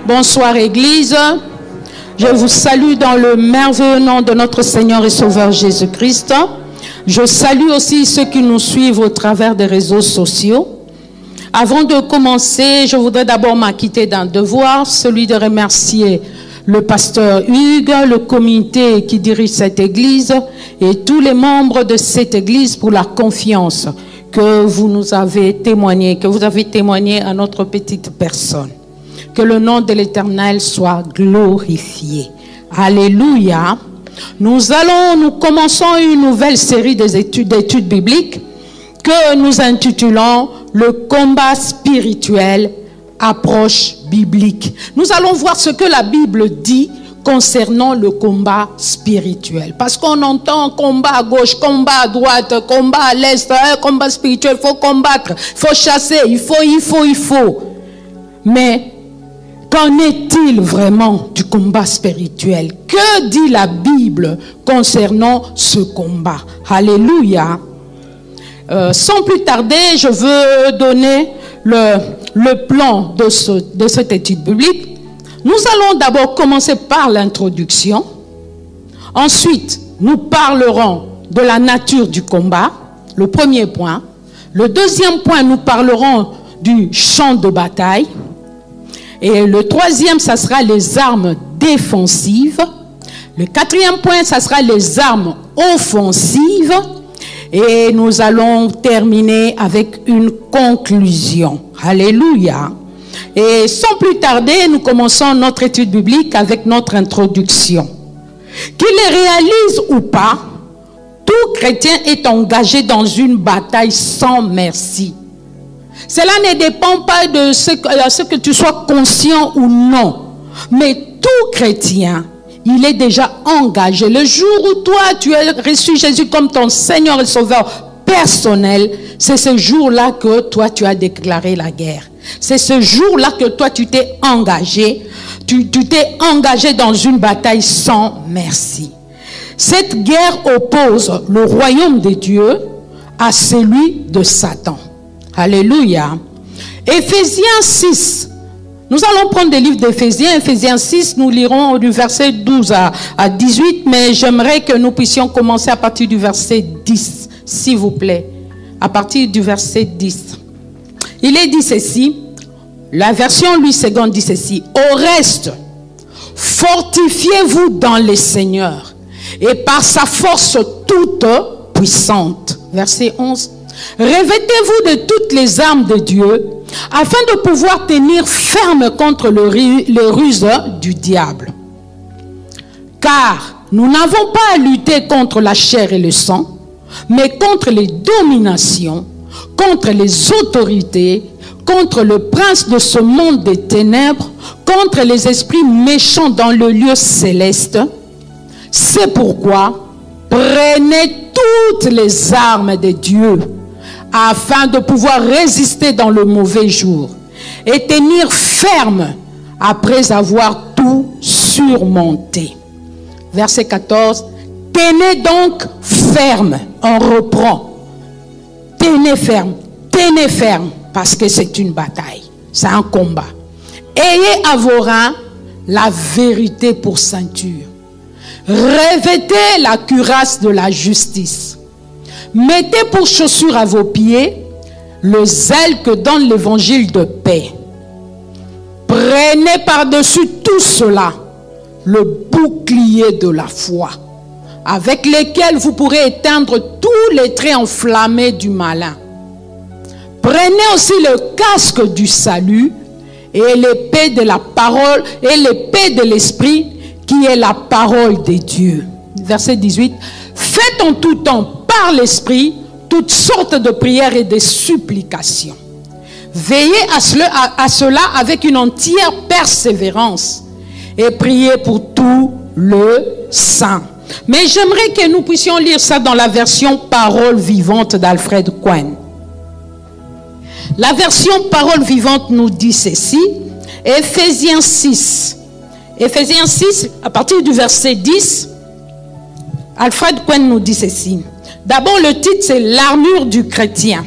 Bonsoir Église, je vous salue dans le merveilleux nom de notre Seigneur et Sauveur Jésus-Christ. Je salue aussi ceux qui nous suivent au travers des réseaux sociaux. Avant de commencer, je voudrais d'abord m'acquitter d'un devoir, celui de remercier le pasteur Hugues, le comité qui dirige cette église et tous les membres de cette église pour la confiance que vous nous avez témoigné, que vous avez témoigné à notre petite personne. Que le nom de l'Éternel soit glorifié. Alléluia. Nous commençons une nouvelle série d'études bibliques que nous intitulons le combat spirituel, approche biblique. Nous allons voir ce que la Bible dit concernant le combat spirituel. Parce qu'on entend combat à gauche, combat à droite, combat à l'est, combat spirituel, il faut combattre, il faut chasser, il faut. Mais qu'en est-il vraiment du combat spirituel? Que dit la Bible concernant ce combat? Alléluia. Sans plus tarder, je veux donner le plan de cette étude biblique. Nous allons d'abord commencer par l'introduction. Ensuite, nous parlerons de la nature du combat, le premier point. Le deuxième point, nous parlerons du champ de bataille. Et le troisième, ça sera les armes défensives. Le quatrième point, ça sera les armes offensives. Et nous allons terminer avec une conclusion. Alléluia. Et sans plus tarder, nous commençons notre étude biblique avec notre introduction. Qu'il les réalise ou pas, tout chrétien est engagé dans une bataille sans merci. Cela ne dépend pas de ce que tu sois conscient ou non. Mais tout chrétien, il est déjà engagé. Le jour où toi, tu as reçu Jésus comme ton Seigneur et Sauveur personnel, c'est ce jour-là que toi, tu as déclaré la guerre. C'est ce jour-là que toi, tu t'es engagé. Tu t'es engagé dans une bataille sans merci. Cette guerre oppose le royaume de Dieu à celui de Satan. Alléluia. Éphésiens 6. Nous allons prendre des livres d'Éphésiens. Éphésiens 6, nous lirons du verset 12 à 18, mais j'aimerais que nous puissions commencer à partir du verset 10, s'il vous plaît. À partir du verset 10. Il est dit ceci, la version Louis II dit ceci: au reste, fortifiez-vous dans le Seigneur et par sa force toute puissante. Verset 11. Revêtez-vous de toutes les armes de Dieu, afin de pouvoir tenir ferme contre les ruses du diable. Car nous n'avons pas à lutter contre la chair et le sang, mais contre les dominations, contre les autorités, contre le prince de ce monde des ténèbres, contre les esprits méchants dans le lieu céleste. C'est pourquoi prenez toutes les armes de Dieu, afin de pouvoir résister dans le mauvais jour et tenir ferme après avoir tout surmonté. Verset 14. Tenez donc ferme. On reprend. Tenez ferme, parce que c'est une bataille. C'est un combat. Ayez à vos reins la vérité pour ceinture. Revêtez la cuirasse de la justice. Mettez pour chaussure à vos pieds le zèle que donne l'évangile de paix. Prenez Prenez par-dessus tout cela le bouclier de la foi, avec lequel vous pourrez éteindre tous les traits enflammés du malin. Prenez aussi le casque du salut et l'épée de la parole et l'épée de l'esprit qui est la parole de Dieu. Verset 18. Faites en tout temps par l'esprit toutes sortes de prières et de supplications. Veillez à cela avec une entière persévérance et priez pour tout le saint. Mais j'aimerais que nous puissions lire ça dans la version Parole vivante d'Alfred Cohen. La version Parole vivante nous dit ceci, Éphésiens 6. Éphésiens 6, à partir du verset 10, Alfred Cohen nous dit ceci. D'abord, le titre, c'est l'armure du chrétien.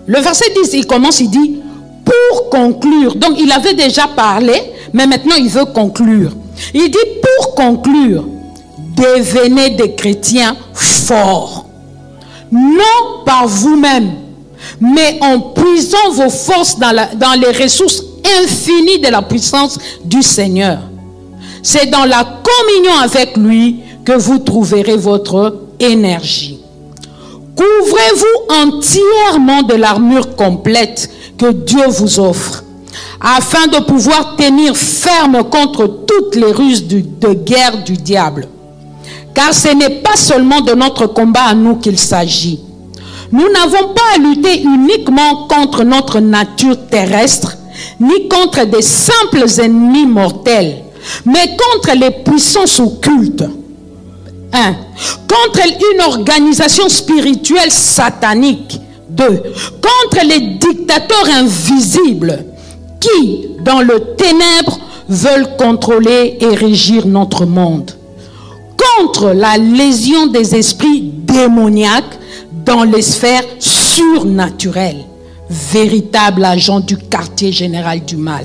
Le verset 10, il commence, il dit, pour conclure. Donc, il avait déjà parlé, mais maintenant, il veut conclure. Il dit, pour conclure, devenez des chrétiens forts. Non par vous-même, mais en puisant vos forces dans les ressources infinies de la puissance du Seigneur. C'est dans la communion avec lui que vous trouverez votre énergie. Couvrez-vous entièrement de l'armure complète que Dieu vous offre, afin de pouvoir tenir ferme contre toutes les ruses de guerre du diable. Car ce n'est pas seulement de notre combat à nous qu'il s'agit. Nous n'avons pas à lutter uniquement contre notre nature terrestre, ni contre des simples ennemis mortels, mais contre les puissances occultes. 1. Contre une organisation spirituelle satanique. 2. Contre les dictateurs invisibles qui, dans le ténèbre, veulent contrôler et régir notre monde. Contre la légion des esprits démoniaques dans les sphères surnaturelles, véritable agent du quartier général du mal.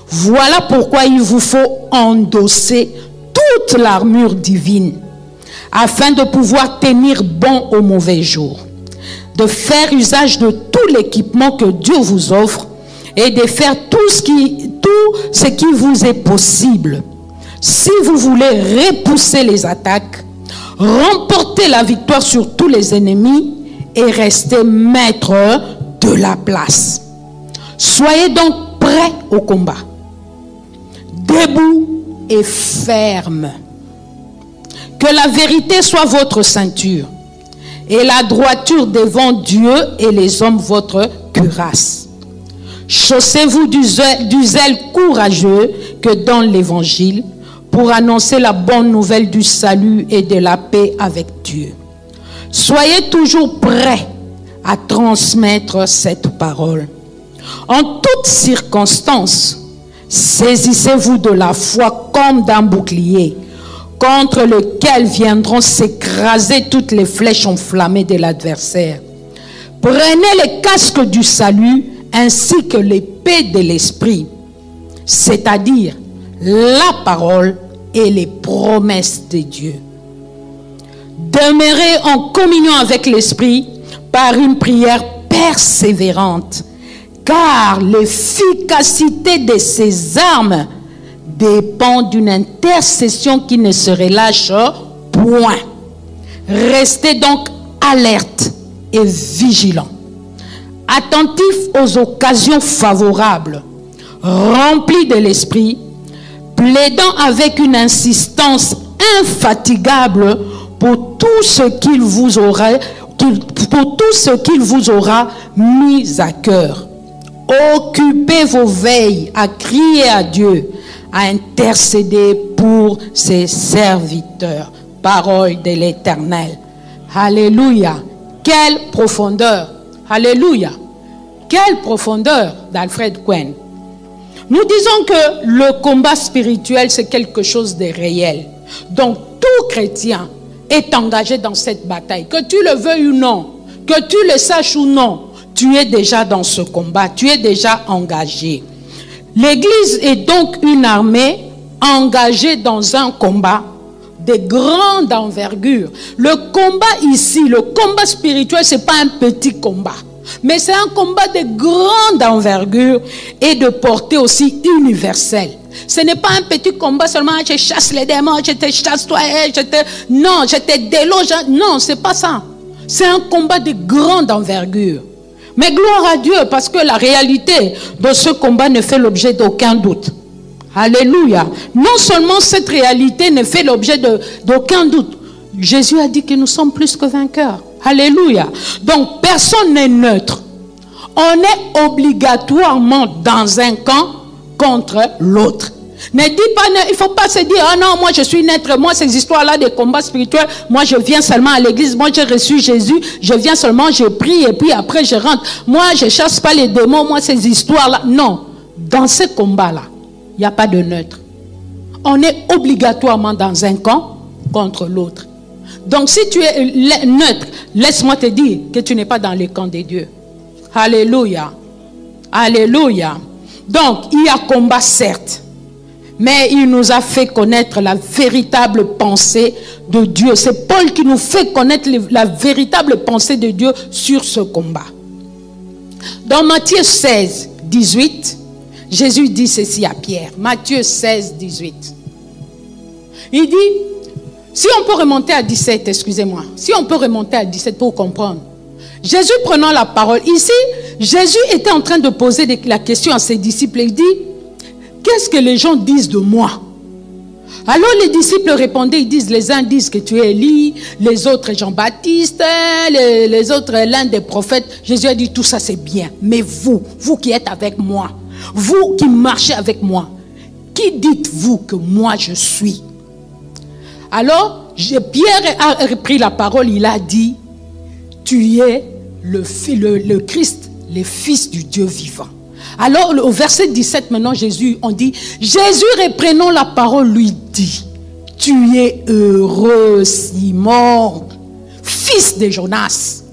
Voilà pourquoi il vous faut endosser toute l'armure divine, afin de pouvoir tenir bon au mauvais jour, de faire usage de tout l'équipement que Dieu vous offre et de faire tout ce qui vous est possible. Si vous voulez repousser les attaques, remporter la victoire sur tous les ennemis et rester maître de la place. Soyez donc prêts au combat, debout et ferme. Que la vérité soit votre ceinture et la droiture devant Dieu et les hommes votre cuirasse. Chaussez-vous du zèle courageux que donne l'évangile pour annoncer la bonne nouvelle du salut et de la paix avec Dieu. Soyez toujours prêts à transmettre cette parole. En toutes circonstances, saisissez-vous de la foi comme d'un bouclier, contre lequel viendront s'écraser toutes les flèches enflammées de l'adversaire. Prenez les casques du salut ainsi que l'épée de l'esprit, c'est-à-dire la parole et les promesses de Dieu. Demeurez en communion avec l'esprit par une prière persévérante, car l'efficacité de ces armes dépend d'une intercession qui ne se relâche point. Restez donc alerte et vigilant, attentif aux occasions favorables, remplis de l'esprit, plaidant avec une insistance infatigable pour tout ce qu'il vous aura mis à cœur. Occupez vos veilles à crier à Dieu, à intercéder pour ses serviteurs. Parole de l'Éternel. Alléluia. Quelle profondeur. Alléluia. Quelle profondeur d'Alfred Cohen. Nous disons que le combat spirituel, c'est quelque chose de réel. Donc, tout chrétien est engagé dans cette bataille. Que tu le veuilles ou non, que tu le saches ou non, tu es déjà dans ce combat, tu es déjà engagé. L'Église est donc une armée engagée dans un combat de grande envergure. Le combat ici, le combat spirituel, ce n'est pas un petit combat. Mais c'est un combat de grande envergure et de portée aussi universelle. Ce n'est pas un petit combat seulement, je chasse les démons, je te chasse toi, non, je te déloge. Non, c'est pas ça. C'est un combat de grande envergure. Mais gloire à Dieu, parce que la réalité de ce combat ne fait l'objet d'aucun doute. Alléluia. Non seulement cette réalité ne fait l'objet d'aucun doute. Jésus a dit que nous sommes plus que vainqueurs. Alléluia. Donc, personne n'est neutre. On est obligatoirement dans un camp contre l'autre. Ne dis pas, il ne faut pas se dire, ah non, moi je suis neutre, moi ces histoires-là des combats spirituels, moi je viens seulement à l'église, moi j'ai reçu Jésus, je viens seulement, je prie et puis après je rentre. Moi je ne chasse pas les démons, moi ces histoires-là. Non, dans ce combat-là, il n'y a pas de neutre. On est obligatoirement dans un camp contre l'autre. Donc si tu es neutre, laisse-moi te dire que tu n'es pas dans le camp de Dieu. Alléluia. Alléluia. Donc il y a combat certes, mais il nous a fait connaître la véritable pensée de Dieu. C'est Paul qui nous fait connaître la véritable pensée de Dieu sur ce combat. Dans Matthieu 16, 18, Jésus dit ceci à Pierre. Matthieu 16, 18. Il dit, si on peut remonter à 17, excusez-moi. Si on peut remonter à 17 pour comprendre. Jésus prenant la parole. Ici, Jésus était en train de poser la question à ses disciples. Il dit, qu'est-ce que les gens disent de moi? Alors les disciples répondaient, ils disent, les uns disent que tu es Élie, les autres Jean-Baptiste, les autres l'un des prophètes. Jésus a dit, tout ça c'est bien. Mais vous qui êtes avec moi, vous qui marchez avec moi, qui dites-vous que moi je suis? Alors, Pierre a repris la parole, il a dit, tu es le Christ, le Fils du Dieu vivant. Alors, au verset 17, maintenant, Jésus reprenant la parole, lui dit, tu es heureux, Simon, fils de Jonas,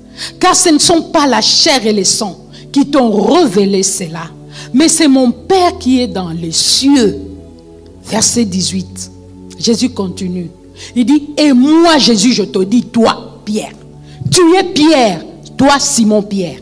car ce ne sont pas la chair et le sang qui t'ont révélé cela, mais c'est mon Père qui est dans les cieux. Verset 18, Jésus continue. Il dit, et moi, Jésus, je te dis, toi, Pierre, tu es Pierre, toi, Simon Pierre,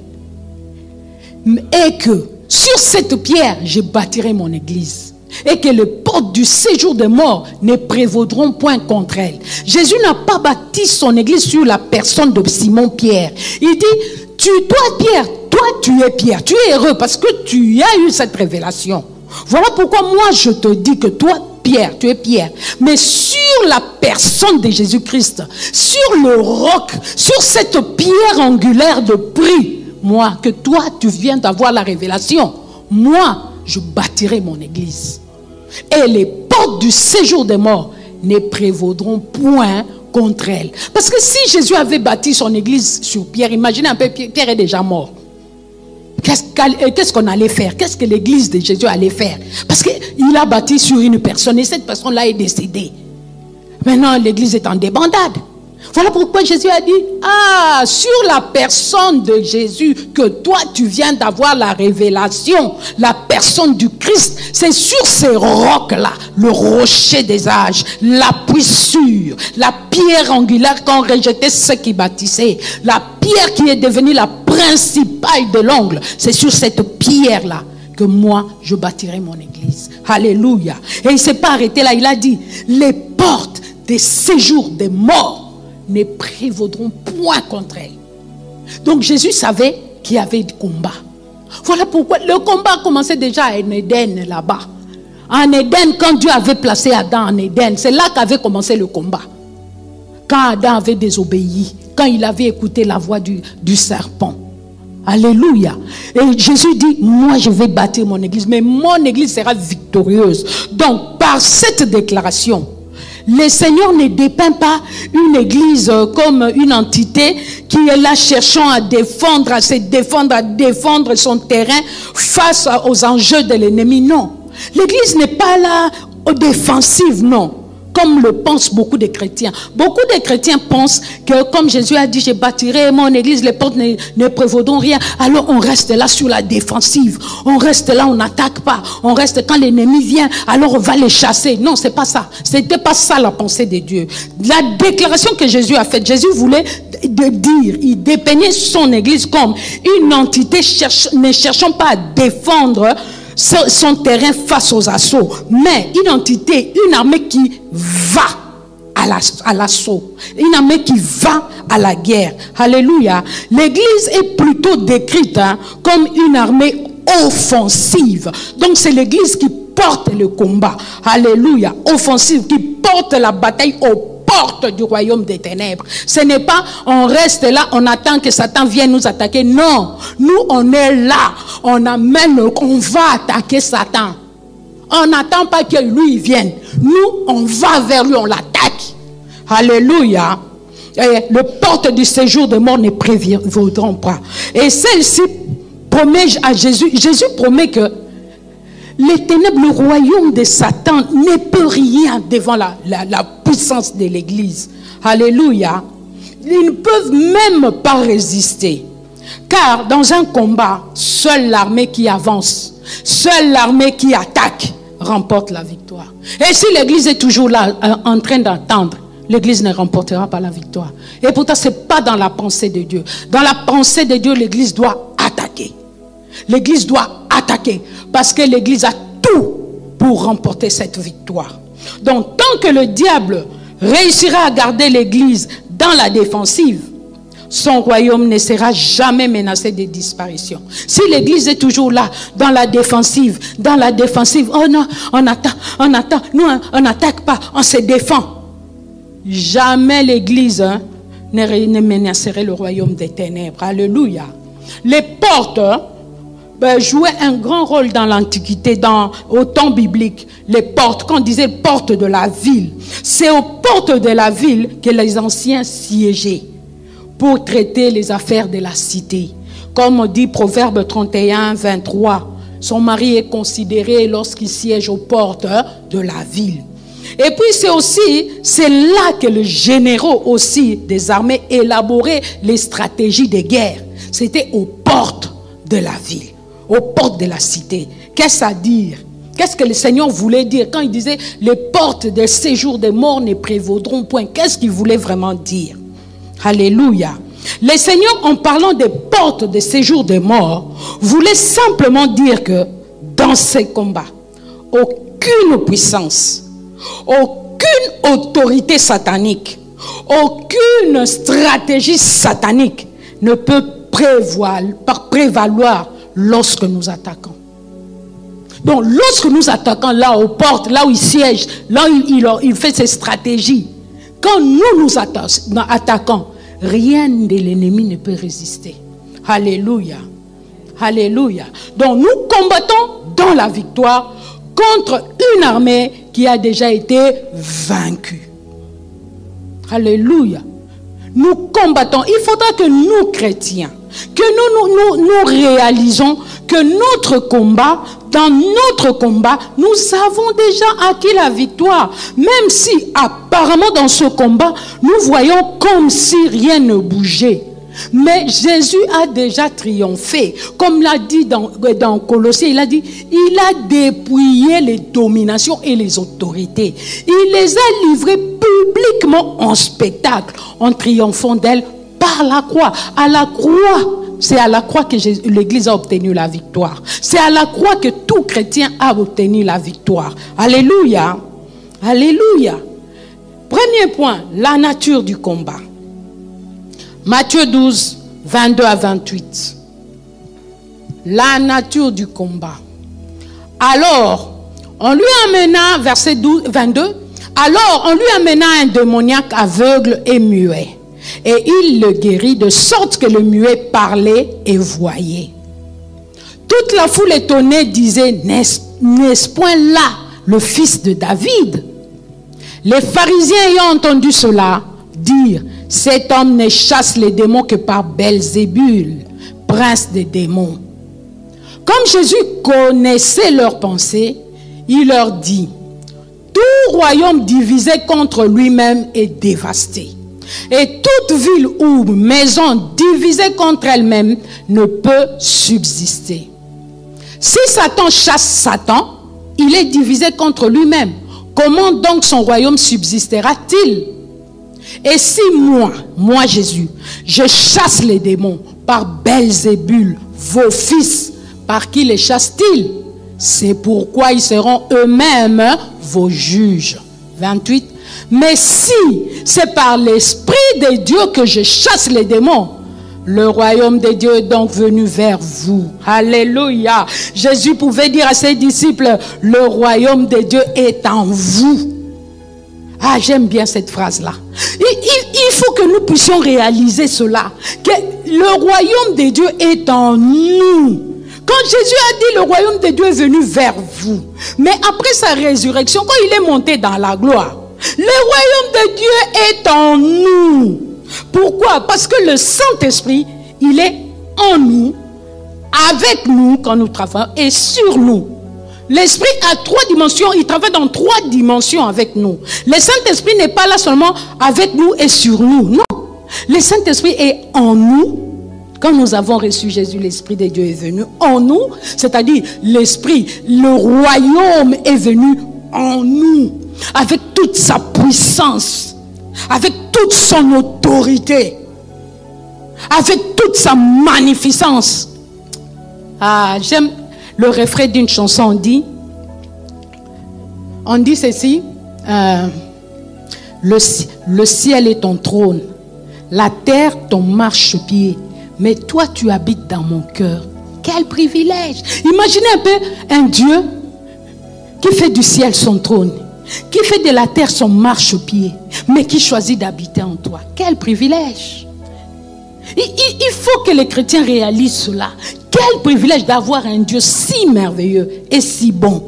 et que sur cette pierre, je bâtirai mon église. Et que les portes du séjour des morts ne prévaudront point contre elle. Jésus n'a pas bâti son église sur la personne de Simon Pierre. Il dit, toi Pierre, toi tu es Pierre. Tu es heureux parce que tu as eu cette révélation. Voilà pourquoi moi je te dis que toi Pierre, tu es Pierre. Mais sur la personne de Jésus-Christ, sur le roc, sur cette pierre angulaire de prix, moi, que toi, tu viens d'avoir la révélation, moi, je bâtirai mon église. Et les portes du séjour des morts ne prévaudront point contre elle. Parce que si Jésus avait bâti son église sur Pierre, imaginez un peu, Pierre est déjà mort. Qu'est-ce qu'on allait faire? Qu'est-ce que l'église de Jésus allait faire? Parce qu'il a bâti sur une personne et cette personne-là est décédée. Maintenant, l'église est en débandade. Voilà pourquoi Jésus a dit, sur la personne de Jésus que toi tu viens d'avoir la révélation, la personne du Christ, c'est sur ces rocs-là, le rocher des âges, la puissure, la pierre angulaire qu'ont rejeté ceux qui bâtissaient, la pierre qui est devenue la principale de l'angle, c'est sur cette pierre-là que moi je bâtirai mon église. Alléluia. Et il ne s'est pas arrêté là, il a dit, les portes des séjours des morts ne prévaudront point contre elle. Donc Jésus savait qu'il y avait du combat. Voilà pourquoi le combat commençait déjà en Éden là-bas. En Éden, quand Dieu avait placé Adam en Éden, c'est là qu'avait commencé le combat. Quand Adam avait désobéi, quand il avait écouté la voix du serpent. Alléluia. Et Jésus dit, moi je vais bâtir mon église, mais mon église sera victorieuse. Donc par cette déclaration, le Seigneur ne dépeint pas une église comme une entité qui est là cherchant à défendre, à se défendre, à défendre son terrain face aux enjeux de l'ennemi. Non. L'église n'est pas là aux défensives, non. comme le pensent beaucoup de chrétiens. Beaucoup de chrétiens pensent que, comme Jésus a dit, je bâtirai mon église, les portes ne prévaudront rien. Alors on reste là sur la défensive. On reste là, on n'attaque pas. On reste quand l'ennemi vient, alors on va les chasser. Non, c'est pas ça. C'était pas ça la pensée de Dieu. La déclaration que Jésus a faite, Jésus voulait dire, il dépeignait son église comme une entité ne cherchant pas à défendre son terrain face aux assauts, mais une entité, une armée qui va à l'assaut, une armée qui va à la guerre. Alléluia. L'église est plutôt décrite comme une armée offensive. Donc c'est l'église qui porte le combat. Alléluia. Offensive, qui porte la bataille aux portes du royaume des ténèbres. Ce n'est pas on reste là, on attend que Satan vienne nous attaquer. Non, nous on est là, on va attaquer Satan. On n'attend pas que lui vienne. Nous on va vers lui, on l'attaque. Alléluia. Et le porte du séjour de mort ne prévaudront pas. Et celle-ci promet à Jésus. Jésus promet que les ténèbres, le royaume de Satan ne peut rien devant la puissance de l'église. Alléluia. Ils ne peuvent même pas résister. Car dans un combat, seule l'armée qui avance, seule l'armée qui attaque remporte la victoire. Et si l'église est toujours là en train d'attendre, l'église ne remportera pas la victoire. Et pourtant, ce n'est pas dans la pensée de Dieu. Dans la pensée de Dieu, l'église doit attaquer. L'église doit attaquer. Parce que l'église a tout pour remporter cette victoire. Donc, tant que le diable réussira à garder l'église dans la défensive, son royaume ne sera jamais menacé de disparition. Si l'église est toujours là, dans la défensive, oh non, on attend, nous on n'attaque pas, on se défend. Jamais l'église ne menacerait le royaume des ténèbres. Alléluia. Les portes jouaient un grand rôle dans l'Antiquité, au temps biblique. Les portes, quand on disait portes de la ville, c'est aux portes de la ville que les anciens siégeaient pour traiter les affaires de la cité. Comme on dit Proverbe 31, 23, son mari est considéré lorsqu'il siège aux portes de la ville. Et puis c'est là que les généraux aussi des armées élaboraient les stratégies de guerre. C'était aux portes de la ville, aux portes de la cité. Qu'est-ce à dire? Qu'est-ce que le Seigneur voulait dire quand il disait les portes des séjours des morts ne prévaudront point? Qu'est-ce qu'il voulait vraiment dire? Alléluia. Le Seigneur, en parlant des portes des séjours des morts, voulait simplement dire que dans ces combats, aucune puissance, aucune autorité satanique, aucune stratégie satanique ne peut prévaloir lorsque nous attaquons. Donc, lorsque nous attaquons là aux portes, là où il siège, là où il fait ses stratégies, quand nous attaquons, rien de l'ennemi ne peut résister. Alléluia. Alléluia. Donc, nous combattons dans la victoire contre une armée qui a déjà été vaincue. Alléluia. Nous combattons. Il faudra que nous, chrétiens, que nous réalisons que dans notre combat, nous avons déjà acquis la victoire. Même si apparemment dans ce combat, nous voyons comme si rien ne bougeait. Mais Jésus a déjà triomphé. Comme l'a dit dans Colossiens, il a dit, il a dépouillé les dominations et les autorités. Il les a livrées publiquement en spectacle, en triomphant d'elles par la croix. À la croix, c'est à la croix que l'Église a obtenu la victoire. C'est à la croix que tout chrétien a obtenu la victoire. Alléluia. Alléluia. Premier point, la nature du combat. Matthieu 12, 22 à 28. La nature du combat. Alors, on lui amena, verset 22, alors on lui amena un démoniaque aveugle et muet. Et il le guérit de sorte que le muet parlait et voyait. Toute la foule étonnée disait, n'est-ce point là le fils de David? Les pharisiens ayant entendu cela, dirent, cet homme ne chasse les démons que par Belzébul, prince des démons. Comme Jésus connaissait leurs pensées, il leur dit, tous tout royaume divisé contre lui-même est dévasté. Et toute ville ou maison divisée contre elle-même ne peut subsister. Si Satan chasse Satan, il est divisé contre lui-même. Comment donc son royaume subsistera-t-il? Et si moi Jésus, je chasse les démons par Belzébul, vos fils, par qui les chassent-ils? C'est pourquoi ils seront eux-mêmes vos juges. 28. Mais si c'est par l'Esprit de Dieu que je chasse les démons, le royaume de Dieu est donc venu vers vous. Alléluia. Jésus pouvait dire à ses disciples, le royaume de Dieu est en vous. Ah, j'aime bien cette phrase-là. Il faut que nous puissions réaliser cela, que le royaume de Dieu est en nous. Quand Jésus a dit le royaume de Dieu est venu vers vous, mais après sa résurrection, quand il est monté dans la gloire, le royaume de Dieu est en nous. Pourquoi? Parce que le Saint-Esprit, il est en nous, avec nous quand nous travaillons et sur nous. L'Esprit a 3 dimensions, il travaille dans 3 dimensions avec nous. Le Saint-Esprit n'est pas là seulement avec nous et sur nous. Non, le Saint-Esprit est en nous. Quand nous avons reçu Jésus, l'Esprit de Dieu est venu en nous. C'est-à-dire l'Esprit, le royaume est venu en nous. Avec toute sa puissance, avec toute son autorité, avec toute sa magnificence. Ah, j'aime le refrain d'une chanson, on dit ceci, le ciel est ton trône, la terre ton marchepied, mais toi tu habites dans mon cœur. Quel privilège! Imaginez un peu un Dieu qui fait du ciel son trône, qui fait de la terre son marchepied, mais qui choisit d'habiter en toi. Quel privilège! Il faut que les chrétiens réalisent cela. Quel privilège d'avoir un Dieu si merveilleux et si bon,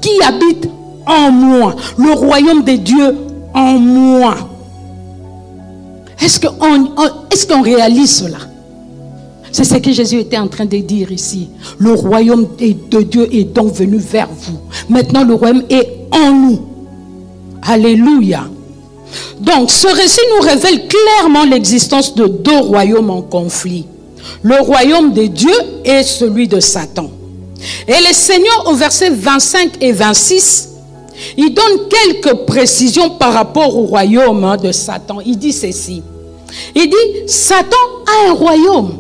qui habite en moi, le royaume de Dieu en moi. Est-ce qu'on réalise cela? C'est ce que Jésus était en train de dire ici. Le royaume de Dieu est donc venu vers vous. Maintenant, le royaume est en nous. Alléluia. Donc, ce récit nous révèle clairement l'existence de 2 royaumes en conflit. Le royaume de Dieu et celui de Satan. Et le Seigneur, au verset 25 et 26, il donne quelques précisions par rapport au royaume de Satan. Il dit ceci. Il dit, Satan a un royaume.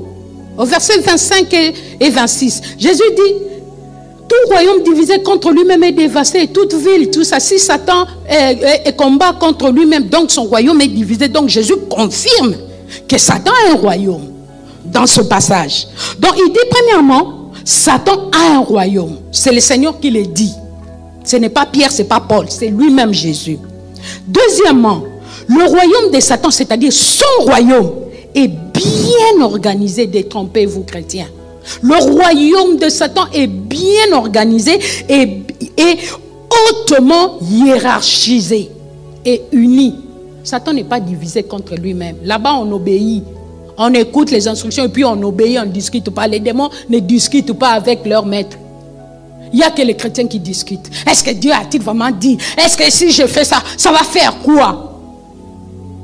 Au verset 25 et 26, Jésus dit, tout royaume divisé contre lui-même est dévasté, toute ville, tout ça. Si Satan combat contre lui-même, donc son royaume est divisé. Donc Jésus confirme que Satan a un royaume dans ce passage. Donc il dit premièrement, Satan a un royaume. C'est le Seigneur qui le dit. Ce n'est pas Pierre, ce n'est pas Paul, c'est lui-même Jésus. Deuxièmement, le royaume de Satan, c'est-à-dire son royaume, est bien organisé. Détrompez-vous chrétiens. Le royaume de Satan est bien organisé et hautement hiérarchisé et uni. Satan n'est pas divisé contre lui-même. Là-bas, on obéit. On écoute les instructions et puis on obéit, on ne discute pas. Les démons ne discutent pas avec leur maître. Il n'y a que les chrétiens qui discutent. Est-ce que Dieu a-t-il vraiment dit? Est-ce que si je fais ça, ça va faire quoi?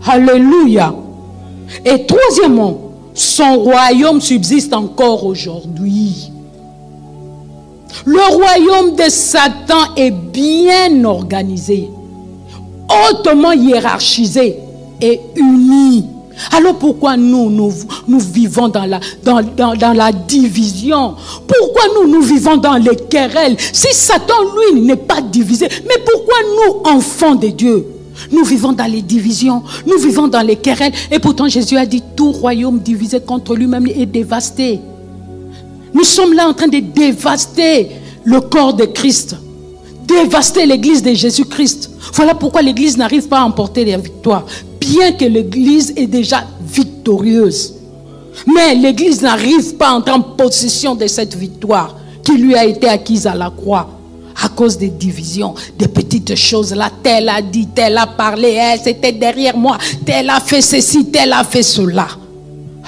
Alléluia. Et troisièmement, son royaume subsiste encore aujourd'hui. Le royaume de Satan est bien organisé, hautement hiérarchisé et uni. Alors pourquoi nous vivons dans la division? Pourquoi nous vivons dans les querelles? Si Satan, lui, n'est pas divisé, mais pourquoi nous, enfants de Dieu, nous vivons dans les divisions, nous vivons dans les querelles? Et pourtant Jésus a dit, tout royaume divisé contre lui-même est dévasté. Nous sommes là en train de dévaster le corps de Christ, dévaster l'église de Jésus-Christ. Voilà pourquoi l'église n'arrive pas à emporter les victoires, bien que l'église est déjà victorieuse. Mais l'église n'arrive pas à entrer en possession de cette victoire qui lui a été acquise à la croix. À cause des divisions, des petites choses là, tel a dit, tel a parlé, c'était derrière moi, tel a fait ceci, tel a fait cela.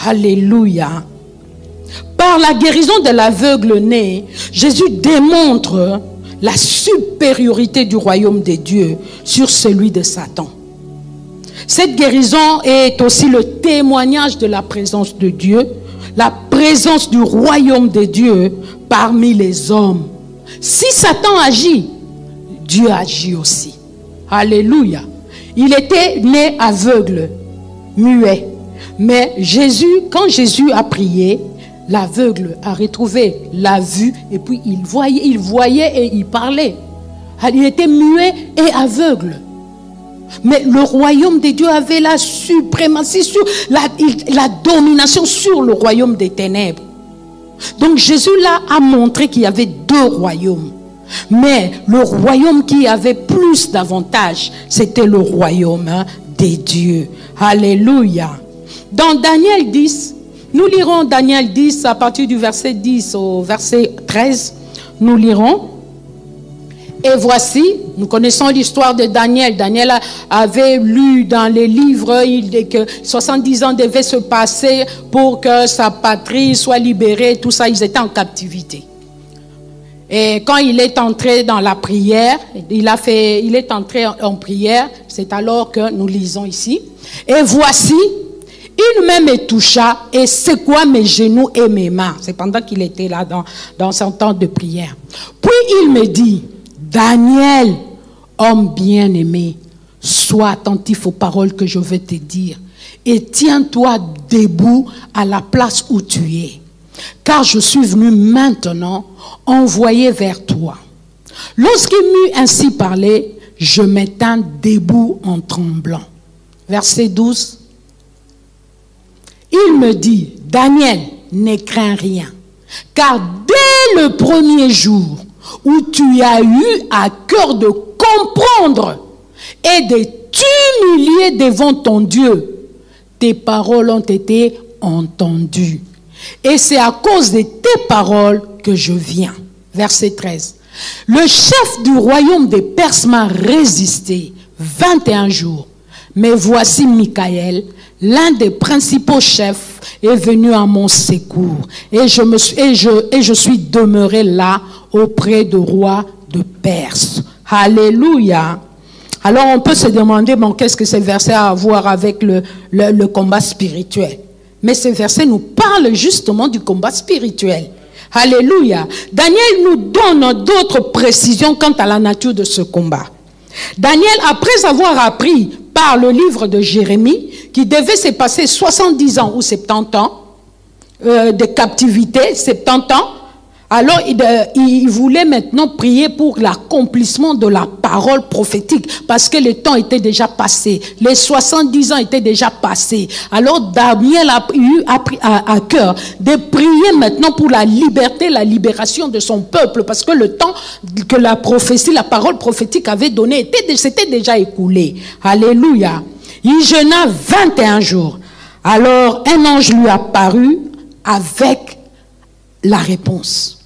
Alléluia. Par la guérison de l'aveugle né, Jésus démontre la supériorité du royaume de Dieu sur celui de Satan. Cette guérison est aussi le témoignage de la présence de Dieu, la présence du royaume de Dieu parmi les hommes. Si Satan agit, Dieu agit aussi. Alléluia. Il était né aveugle, muet. Mais Jésus, quand Jésus a prié, l'aveugle a retrouvé la vue et puis il voyait et il parlait. Il était muet et aveugle. Mais le royaume de Dieu avait la suprématie, la domination sur le royaume des ténèbres. Donc Jésus là a montré qu'il y avait deux royaumes. Mais le royaume qui avait plus d'avantages, c'était le royaume des dieux. Alléluia. Dans Daniel 10, nous lirons Daniel 10 à partir du verset 10 au verset 13. Nous lirons. Et voici, nous connaissons l'histoire de Daniel. Daniel avait lu dans les livres que 70 ans devaient se passer pour que sa patrie soit libérée. Tout ça, ils étaient en captivité. Et quand il est entré dans la prière, il est entré en prière, c'est alors que nous lisons ici. Et voici, il me toucha et secoua mes genoux et mes mains. C'est pendant qu'il était là dans son temps de prière. Puis il me dit, Daniel, homme bien-aimé, sois attentif aux paroles que je vais te dire et tiens-toi debout à la place où tu es. Car je suis venu maintenant envoyé vers toi. Lorsqu'il m'eut ainsi parlé, je me tins debout en tremblant. Verset 12. Il me dit, Daniel, ne crains rien, car dès le premier jour où tu as eu à cœur de comprendre et de t'humilier devant ton Dieu, tes paroles ont été entendues. Et c'est à cause de tes paroles que je viens. Verset 13. Le chef du royaume des Perses m'a résisté 21 jours. Mais voici Michaël, l'un des principaux chefs, est venu à mon secours. Et je suis demeuré là auprès du roi de Perse. Alléluia. Alors on peut se demander, bon, qu'est-ce que ces versets a à voir avec le combat spirituel? Mais ces versets nous parlent justement du combat spirituel. Alléluia. Daniel nous donne d'autres précisions quant à la nature de ce combat. Daniel, après avoir appris par le livre de Jérémie, qui devait se passer 70 ans ou 70 ans de captivité, 70 ans, alors il voulait maintenant prier pour l'accomplissement de la parole prophétique, parce que le temps était déjà passé, les 70 ans étaient déjà passés. Alors Daniel a eu à cœur de prier maintenant pour la liberté, la libération de son peuple, parce que le temps que la prophétie, la parole prophétique avait donné, s'était déjà écoulé. Alléluia. Il jeûna 21 jours. Alors un ange lui apparut avec la réponse.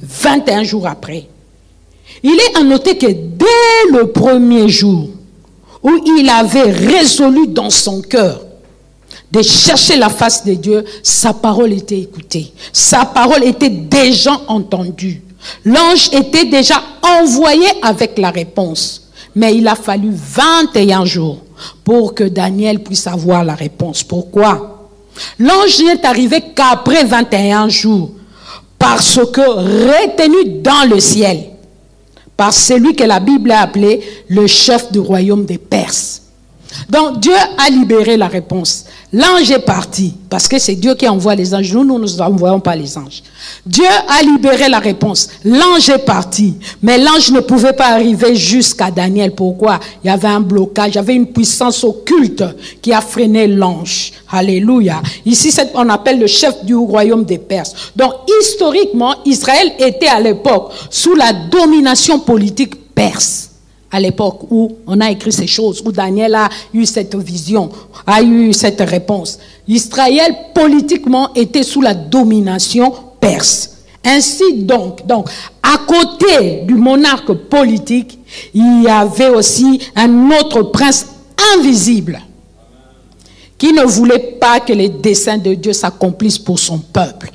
21 jours après. Il est à noter que dès le premier jour où il avait résolu dans son cœur de chercher la face de Dieu, sa parole était écoutée. Sa parole était déjà entendue. L'ange était déjà envoyé avec la réponse. Mais il a fallu 21 jours pour que Daniel puisse avoir la réponse. Pourquoi? L'ange n'est arrivé qu'après 21 jours. Parce que retenu dans le ciel par celui que la Bible a appelé le chef du royaume des Perses. Donc Dieu a libéré la réponse. L'ange est parti, parce que c'est Dieu qui envoie les anges. Nous n'envoyons pas les anges. Dieu a libéré la réponse. L'ange est parti, mais l'ange ne pouvait pas arriver jusqu'à Daniel. Pourquoi? Il y avait un blocage, il y avait une puissance occulte qui a freiné l'ange. Alléluia. Ici, on appelle le chef du royaume des Perses. Donc, historiquement, Israël était à l'époque sous la domination politique perse. À l'époque où on a écrit ces choses, où Daniel a eu cette vision, a eu cette réponse. Israël, politiquement, était sous la domination perse. Ainsi donc, à côté du monarque politique, il y avait aussi un autre prince invisible qui ne voulait pas que les desseins de Dieu s'accomplissent pour son peuple.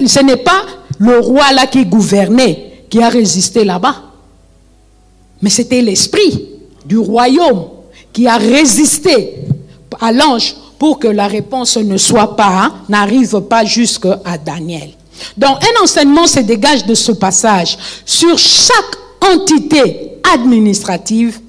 Ce n'est pas le roi là qui gouvernait, qui a résisté là-bas. Mais c'était l'esprit du royaume qui a résisté à l'ange pour que la réponse ne soit pas, n'arrive pas jusqu'à Daniel. Donc un enseignement se dégage de ce passage. Sur chaque entité administrative,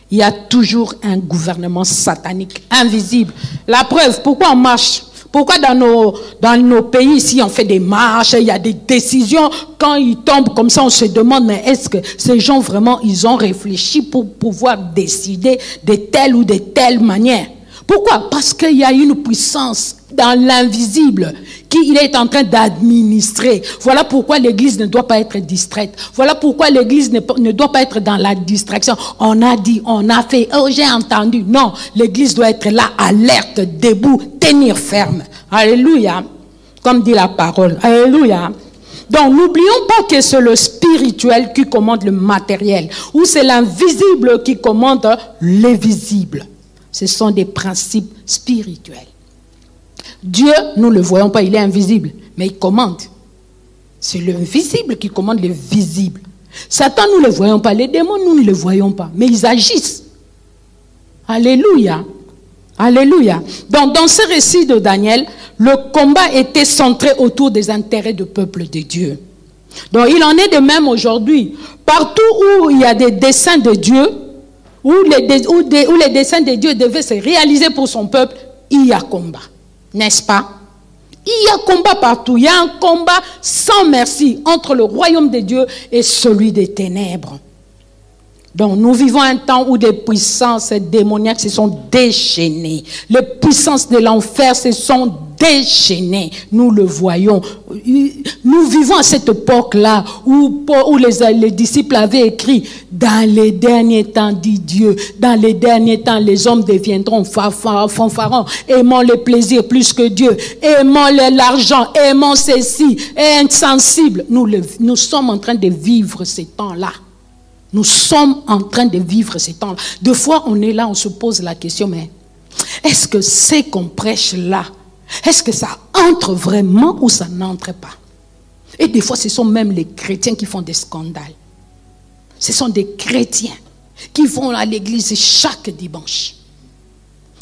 il y a toujours un gouvernement satanique invisible. La preuve, pourquoi on marche? Pourquoi dans nos pays ici, on fait des marches, il y a des décisions, quand ils tombent comme ça, on se demande, mais est-ce que ces gens vraiment, ils ont réfléchi pour pouvoir décider de telle ou de telle manière? Pourquoi? Parce qu'il y a une puissance dans l'invisible qu'il est en train d'administrer. Voilà pourquoi l'Église ne doit pas être distraite. Voilà pourquoi l'Église ne doit pas être dans la distraction. On a dit, on a fait, oh j'ai entendu. Non, l'Église doit être là, alerte, debout, tenir ferme. Alléluia. Comme dit la parole. Alléluia. Donc n'oublions pas que c'est le spirituel qui commande le matériel, ou c'est l'invisible qui commande le visible. Ce sont des principes spirituels. Dieu, nous ne le voyons pas, il est invisible, mais il commande. C'est l'invisible qui commande le visible. Satan, nous ne le voyons pas, les démons, nous ne les voyons pas, mais ils agissent. Alléluia. Alléluia. Donc, dans ce récit de Daniel, le combat était centré autour des intérêts du peuple de Dieu. Donc, il en est de même aujourd'hui. Partout où il y a des desseins de Dieu, où les desseins de Dieu devaient se réaliser pour son peuple, il y a combat. N'est-ce pas? Il y a combat partout. Il y a un combat sans merci entre le royaume de Dieu et celui des ténèbres. Donc nous vivons un temps où des puissances démoniaques se sont déchaînées. Les puissances de l'enfer se sont déchaînées. Nous le voyons. Nous vivons à cette époque-là où les disciples avaient écrit « Dans les derniers temps, dit Dieu, dans les derniers temps, les hommes deviendront fanfarons, aimant les plaisirs plus que Dieu, aimant l'argent, aimant ceci, et insensibles. » Nous sommes en train de vivre ces temps-là. Nous sommes en train de vivre ces temps-là. Deux fois, on est là, on se pose la question, mais est-ce que ce qu'on prêche là, est-ce que ça entre vraiment ou ça n'entre pas? Et des fois, ce sont même les chrétiens qui font des scandales. Ce sont des chrétiens qui vont à l'église chaque dimanche.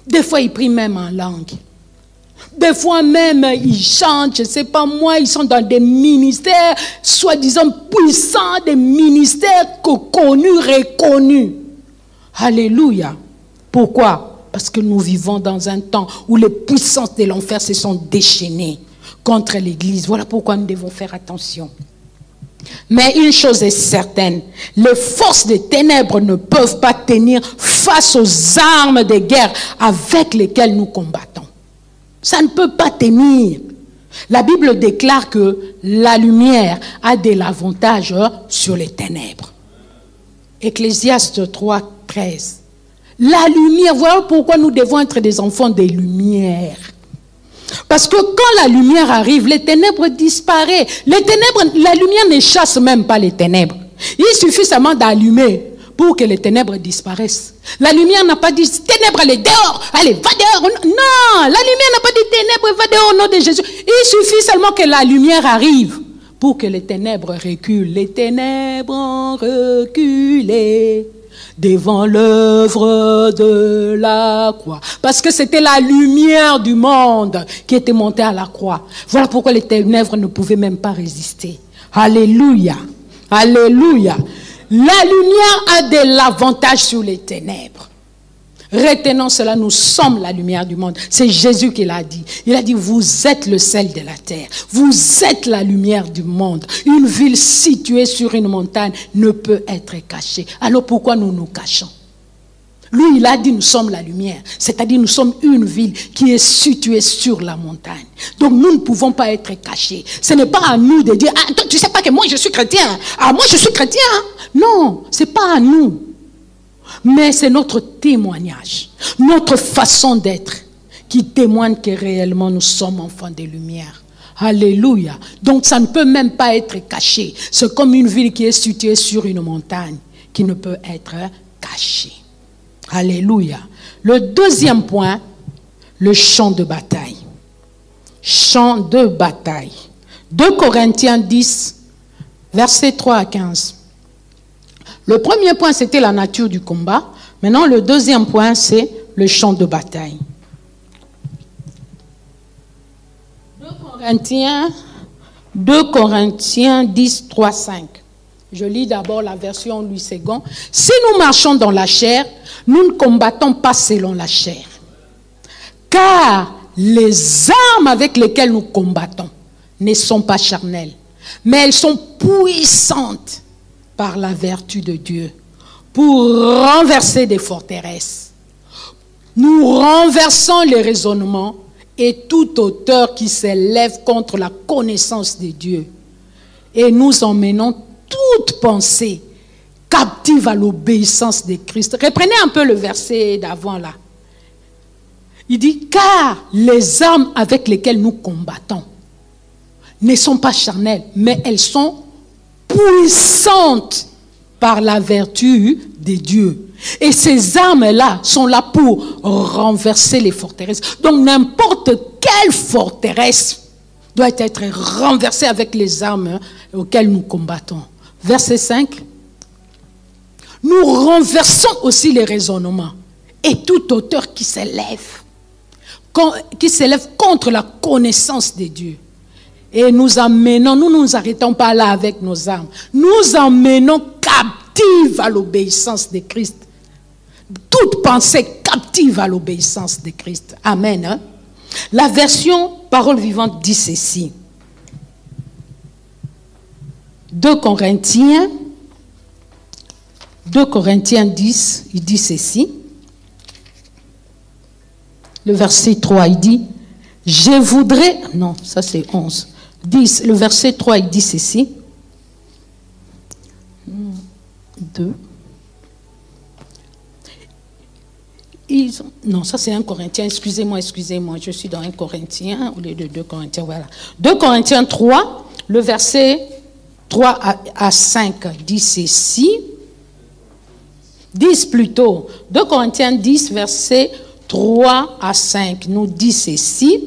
Des fois, ils prient même en langue. Des fois même, ils chantent, je ne sais pas moi, ils sont dans des ministères, soi-disant puissants, des ministères connus, reconnus. Alléluia. Pourquoi? Parce que nous vivons dans un temps où les puissances de l'enfer se sont déchaînées contre l'Église. Voilà pourquoi nous devons faire attention. Mais une chose est certaine, les forces des ténèbres ne peuvent pas tenir face aux armes de guerre avec lesquelles nous combattons. Ça ne peut pas tenir. La Bible déclare que la lumière a de l'avantage sur les ténèbres. Ecclésiaste 3, 13. La lumière, voilà pourquoi nous devons être des enfants des lumières. Parce que quand la lumière arrive, les ténèbres disparaissent. Les ténèbres, la lumière ne chasse même pas les ténèbres. Il suffit seulement d'allumer pour que les ténèbres disparaissent. La lumière n'a pas dit ténèbres, allez dehors, allez, va dehors. Non, la lumière n'a pas dit ténèbres, va dehors au nom de Jésus. Il suffit seulement que la lumière arrive pour que les ténèbres reculent. Les ténèbres ont reculé devant l'œuvre de la croix. Parce que c'était la lumière du monde qui était montée à la croix. Voilà pourquoi les ténèbres ne pouvaient même pas résister. Alléluia. Alléluia. La lumière a de l'avantage sur les ténèbres. Retenons cela, nous sommes la lumière du monde. C'est Jésus qui l'a dit. Il a dit, vous êtes le sel de la terre. Vous êtes la lumière du monde. Une ville située sur une montagne ne peut être cachée. Alors pourquoi nous nous cachons? Lui, il a dit, nous sommes la lumière. C'est-à-dire, nous sommes une ville qui est située sur la montagne. Donc, nous ne pouvons pas être cachés. Ce n'est pas à nous de dire, ah, toi, tu ne sais pas que moi, je suis chrétien. Ah, moi, je suis chrétien. Non, ce n'est pas à nous. Mais c'est notre témoignage, notre façon d'être qui témoigne que réellement nous sommes enfants de lumière. Alléluia. Donc, ça ne peut même pas être caché. C'est comme une ville qui est située sur une montagne qui ne peut être cachée. Alléluia. Le deuxième point, le champ de bataille. Champ de bataille. 2 Corinthiens 10, versets 3 à 15. Le premier point, c'était la nature du combat. Maintenant, le deuxième point, c'est le champ de bataille. 2 Corinthiens 10, 3, 5. Je lis d'abord la version Louis II. Si nous marchons dans la chair, nous ne combattons pas selon la chair. Car les armes avec lesquelles nous combattons ne sont pas charnelles, mais elles sont puissantes par la vertu de Dieu pour renverser des forteresses. Nous renversons les raisonnements et toute hauteur qui s'élève contre la connaissance de Dieu. Et nous emmenons toute pensée captive à l'obéissance de Christ. Reprenez un peu le verset d'avant là. Il dit, car les armes avec lesquelles nous combattons ne sont pas charnelles, mais elles sont puissantes par la vertu de Dieu. Et ces armes-là sont là pour renverser les forteresses. Donc n'importe quelle forteresse doit être renversée avec les armes auxquelles nous combattons. Verset 5. Nous renversons aussi les raisonnements et toute hauteur qui s'élève contre la connaissance de Dieu. Et nous emmenons, nous ne nous arrêtons pas là avec nos armes. Nous emmenons captive à l'obéissance de Christ. Toute pensée captive à l'obéissance de Christ. Amen. Hein? La version Parole vivante dit ceci. 2 Corinthiens 10, il dit ceci. Le verset 3, il dit, je voudrais, non, ça c'est 11. 10, le verset 3, il dit ceci. 2. Non, ça c'est 1 Corinthien, excusez-moi, je suis dans 1 Corinthien, au lieu de 2 Corinthiens, voilà. 2 Corinthiens 3, le verset 3 à 5 dit ceci. 10 plutôt. 2 Corinthiens 10, verset 3 à 5 nous dit ceci.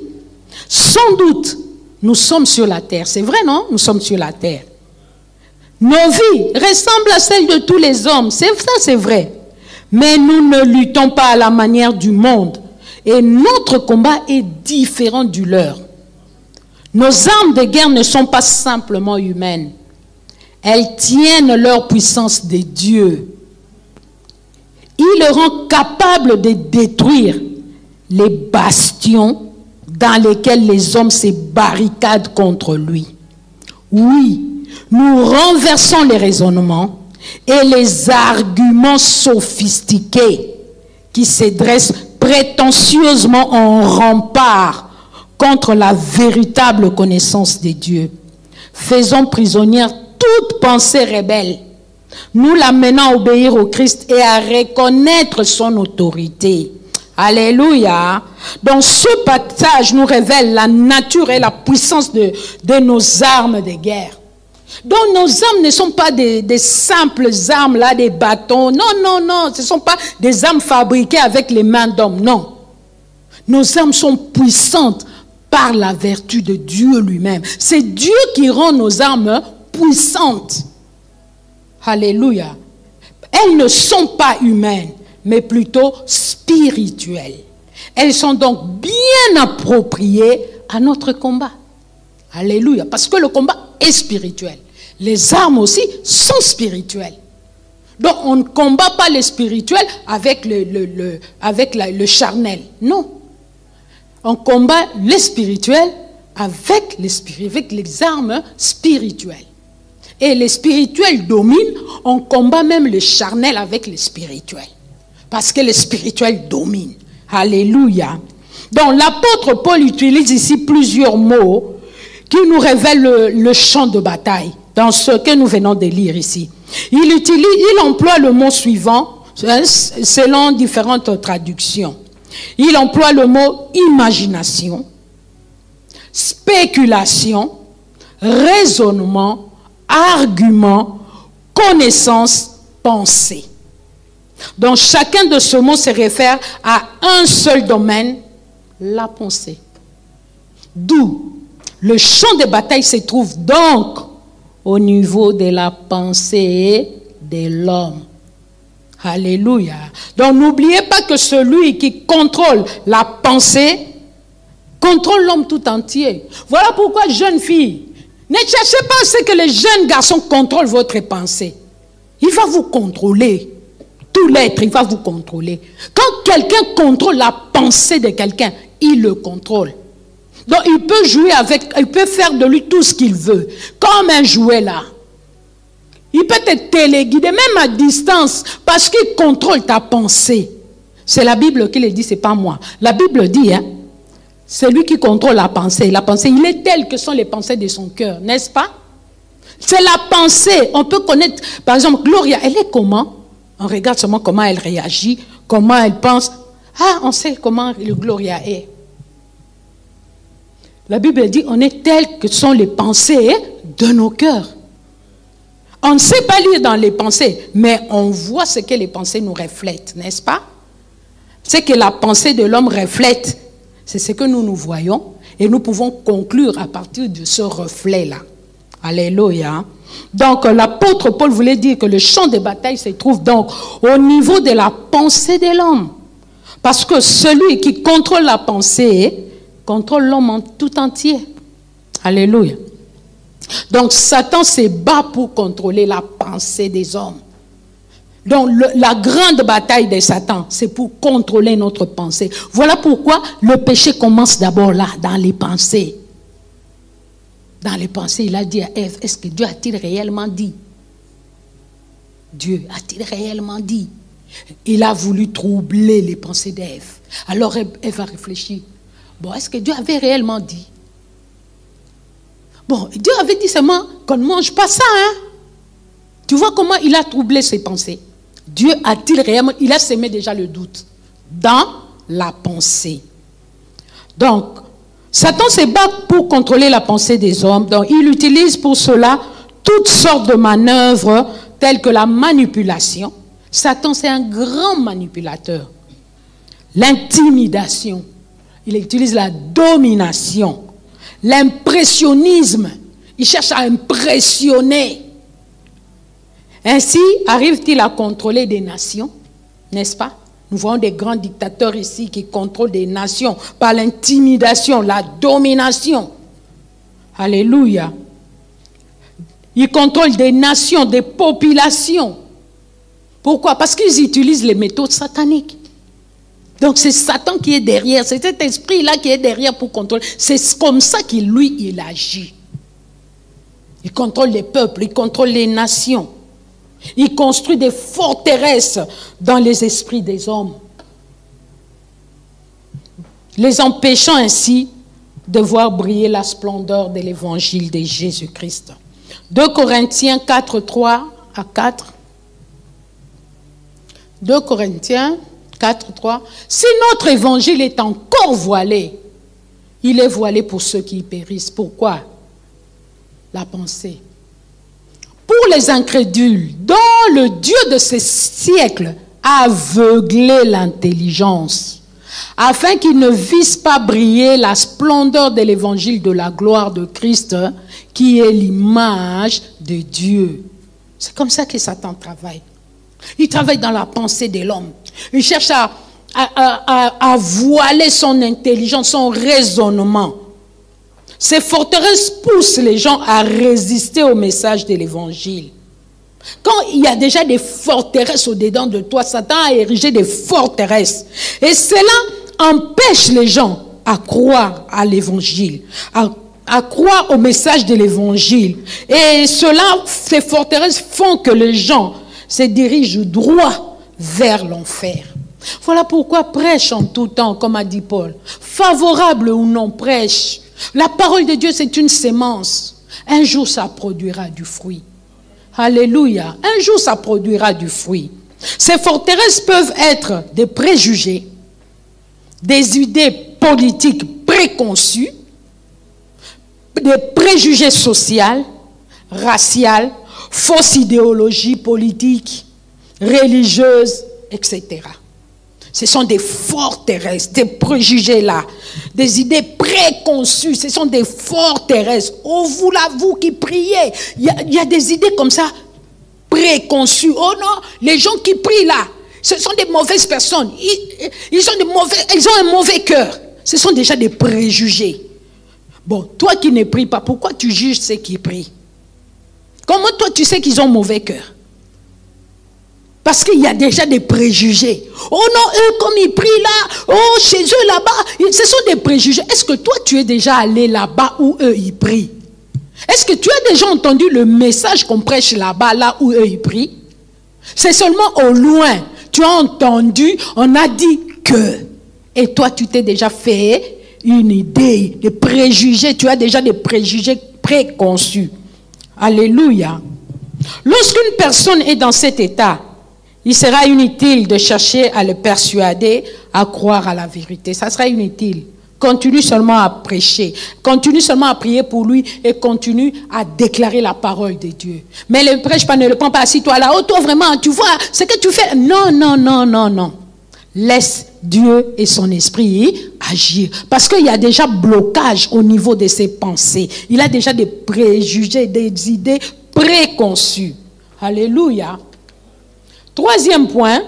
Sans doute, nous sommes sur la terre. C'est vrai, non? Nous sommes sur la terre. Nos vies ressemblent à celles de tous les hommes. Ça, c'est vrai. Mais nous ne luttons pas à la manière du monde. Et notre combat est différent du leur. Nos armes de guerre ne sont pas simplement humaines. Elles tiennent leur puissance de Dieu. Il le rend capable de détruire les bastions dans lesquels les hommes se barricadent contre lui. Oui, nous renversons les raisonnements et les arguments sophistiqués qui se dressent prétentieusement en rempart contre la véritable connaissance de Dieu. Faisons prisonnière toute pensée rebelle. Nous l'amenons à obéir au Christ et à reconnaître son autorité. Alléluia. Dans ce passage nous révèle la nature et la puissance de nos armes de guerre. Donc nos armes ne sont pas des simples armes, là, des bâtons. Non, non, non. Ce ne sont pas des armes fabriquées avec les mains d'hommes. Non. Nos armes sont puissantes par la vertu de Dieu lui-même. C'est Dieu qui rend nos armes puissantes. Alléluia. Elles ne sont pas humaines, mais plutôt spirituelles. Elles sont donc bien appropriées à notre combat. Alléluia. Parce que le combat est spirituel. Les armes aussi sont spirituelles. Donc on ne combat pas les spirituels avec le charnel. Non. On combat les spirituels avec les armes spirituelles. Et les spirituels dominent, on combat même le charnel avec les spirituels. Parce que les spirituels dominent. Alléluia. Donc l'apôtre Paul utilise ici plusieurs mots qui nous révèlent le champ de bataille dans ce que nous venons de lire ici. Il emploie le mot suivant selon différentes traductions. Il emploie le mot imagination, spéculation, raisonnement, argument, connaissance, pensée. Donc chacun de ces mots se réfère à un seul domaine, la pensée. D'où le champ de bataille se trouve donc au niveau de la pensée de l'homme. Alléluia. Donc n'oubliez pas que celui qui contrôle la pensée contrôle l'homme tout entier. Voilà pourquoi, jeunes filles, ne cherchez pas à ce que les jeunes garçons contrôlent votre pensée. Il va vous contrôler. Tout l'être, il va vous contrôler. Quand quelqu'un contrôle la pensée de quelqu'un, il le contrôle. Donc il peut jouer avec, il peut faire de lui tout ce qu'il veut. Comme un jouet là. Il peut te téléguider, même à distance, parce qu'il contrôle ta pensée. C'est la Bible qui le dit, c'est pas moi. La Bible dit, hein, c'est lui qui contrôle la pensée. La pensée, il est tel que sont les pensées de son cœur, n'est-ce pas? C'est la pensée. On peut connaître, par exemple, Gloria, elle est comment? On regarde seulement comment elle réagit, comment elle pense. Ah, on sait comment Gloria est. La Bible dit, on est tel que sont les pensées de nos cœurs. On ne sait pas lire dans les pensées, mais on voit ce que les pensées nous reflètent, n'est-ce pas? Ce que la pensée de l'homme reflète, c'est ce que nous voyons, et nous pouvons conclure à partir de ce reflet-là. Alléluia. Donc l'apôtre Paul voulait dire que le champ de bataille se trouve donc au niveau de la pensée de l'homme. Parce que celui qui contrôle la pensée contrôle l'homme en tout entier. Alléluia. Donc Satan se bat pour contrôler la pensée des hommes. Donc la grande bataille de Satan, c'est pour contrôler notre pensée. Voilà pourquoi le péché commence d'abord là, dans les pensées. Dans les pensées, il a dit à Ève, est-ce que Dieu a-t-il réellement dit? Dieu a-t-il réellement dit? Il a voulu troubler les pensées d'Ève. Alors Ève a réfléchi. Bon, est-ce que Dieu avait réellement dit? Bon, Dieu avait dit seulement qu'on ne mange pas ça, hein? Tu vois comment il a troublé ses pensées? Dieu a-t-il réellement... Il a semé déjà le doute dans la pensée. Donc, Satan se bat pour contrôler la pensée des hommes. Donc, il utilise pour cela toutes sortes de manœuvres telles que la manipulation. Satan, c'est un grand manipulateur. L'intimidation. Il utilise la domination. L'impressionnisme. Il cherche à impressionner. Ainsi, arrive-t-il à contrôler des nations, n'est-ce pas? Nous voyons des grands dictateurs ici qui contrôlent des nations par l'intimidation, la domination. Alléluia. Ils contrôlent des nations, des populations. Pourquoi? Parce qu'ils utilisent les méthodes sataniques. Donc c'est Satan qui est derrière, c'est cet esprit-là qui est derrière pour contrôler. C'est comme ça qu'il, lui, il agit. Il contrôle les peuples, il contrôle les nations. Il construit des forteresses dans les esprits des hommes, les empêchant ainsi de voir briller la splendeur de l'évangile de Jésus-Christ. 2 Corinthiens 4, 3 à 4. 2 Corinthiens 4, 3. Si notre évangile est encore voilé, il est voilé pour ceux qui y périssent. Pourquoi? La pensée. Pour les incrédules, dont le Dieu de ces siècles a aveuglé l'intelligence, afin qu'ils ne vissent pas briller la splendeur de l'évangile de la gloire de Christ, qui est l'image de Dieu. C'est comme ça que Satan travaille. Il travaille dans la pensée de l'homme. Il cherche à voiler son intelligence, son raisonnement. Ces forteresses poussent les gens à résister au message de l'évangile. Quand il y a déjà des forteresses au-dedans de toi, Satan a érigé des forteresses. Et cela empêche les gens à croire à l'évangile, à croire au message de l'évangile. Et ces forteresses font que les gens se dirigent droit vers l'enfer. Voilà pourquoi prêche en tout temps, comme a dit Paul. Favorable ou non, prêche. La parole de Dieu, c'est une sémence. Un jour, ça produira du fruit. Alléluia. Un jour, ça produira du fruit. Ces forteresses peuvent être des préjugés, des idées politiques préconçues, des préjugés sociaux, raciaux, fausses idéologies politiques, religieuses, etc. Ce sont des forteresses, des préjugés là, des idées préconçues. Ce sont des forteresses. Oh, vous qui priez, il y a des idées comme ça, préconçues. Oh non, les gens qui prient là, ce sont des mauvaises personnes. Ils ont un mauvais cœur. Ce sont déjà des préjugés. Bon, toi qui ne pries pas, pourquoi tu juges ceux qui prient? Comment toi tu sais qu'ils ont mauvais cœur? Parce qu'il y a déjà des préjugés. Oh non, eux comme ils prient là, oh chez eux là-bas, ce sont des préjugés. Est-ce que toi tu es déjà allé là-bas où eux ils prient? Est-ce que tu as déjà entendu le message qu'on prêche là-bas, là où eux ils prient? C'est seulement au loin. Tu as entendu, on a dit que. Et toi tu t'es déjà fait une idée, des préjugés. Tu as déjà des préjugés préconçus. Alléluia. Lorsqu'une personne est dans cet état, il sera inutile de chercher à le persuader à croire à la vérité. Ça sera inutile. Continue seulement à prêcher. Continue seulement à prier pour lui et continue à déclarer la parole de Dieu. Mais ne prêche pas, ne le prends pas assis-toi là. Oh, toi vraiment, tu vois ce que tu fais. Non, non, non, non, non. Laisse Dieu et son esprit agir. Parce qu'il y a déjà blocage au niveau de ses pensées. Il a déjà des préjugés, des idées préconçues. Alléluia. Troisième point,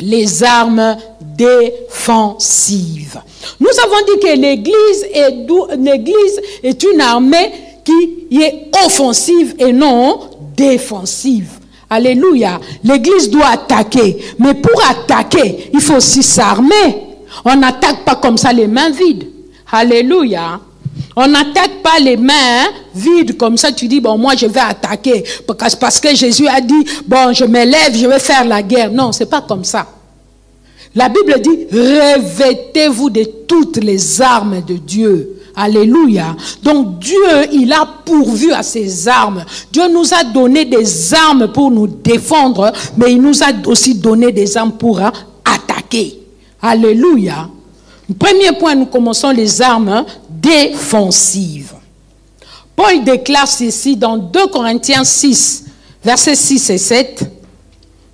les armes défensives. Nous avons dit que l'Église est une armée qui est offensive et non défensive. Alléluia. L'Église doit attaquer. Mais pour attaquer, il faut aussi s'armer. On n'attaque pas comme ça les mains vides. Alléluia. On n'attaque pas les mains vides comme ça. Tu dis, bon, moi je vais attaquer. Parce que Jésus a dit, bon, je me lève, je vais faire la guerre. Non, c'est pas comme ça. La Bible dit, revêtez-vous de toutes les armes de Dieu. Alléluia. Donc Dieu, il a pourvu à ses armes. Dieu nous a donné des armes pour nous défendre, mais il nous a aussi donné des armes pour attaquer. Alléluia. Premier point, nous commençons les armes défensives. Paul déclare ceci dans 2 Corinthiens 6, versets 6 et 7.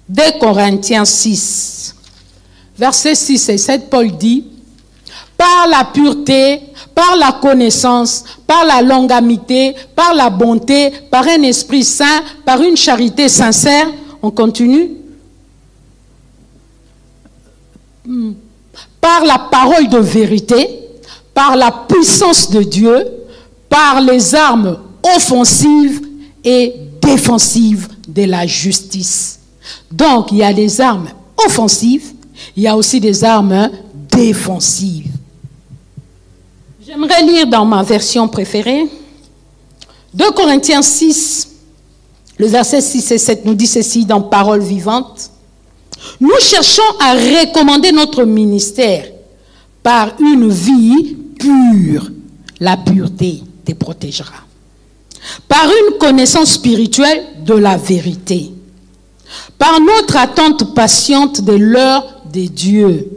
2 Corinthiens 6, versets 6 et 7, Paul dit, par la pureté, par la connaissance, par la longanimité, par la bonté, par un esprit saint, par une charité sincère. On continue. Par la parole de vérité, par la puissance de Dieu, par les armes offensives et défensives de la justice. Donc, il y a des armes offensives, il y a aussi des armes défensives. J'aimerais lire dans ma version préférée, 2 Corinthiens 6, le verset 6 et 7 nous dit ceci dans Parole vivante. Nous cherchons à recommander notre ministère par une vie pure. La pureté te protégera. Par une connaissance spirituelle de la vérité. Par notre attente patiente de l'heure de Dieu.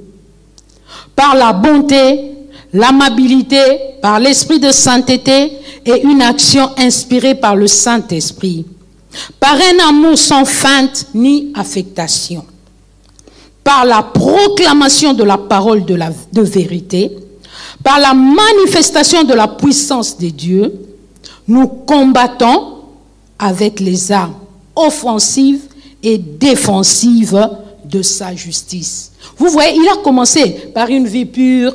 Par la bonté, l'amabilité, par l'esprit de sainteté et une action inspirée par le Saint-Esprit. Par un amour sans feinte ni affectation. Par la proclamation de la parole de vérité, par la manifestation de la puissance de Dieu, nous combattons avec les armes offensives et défensives de sa justice. Vous voyez, il a commencé par une vie pure,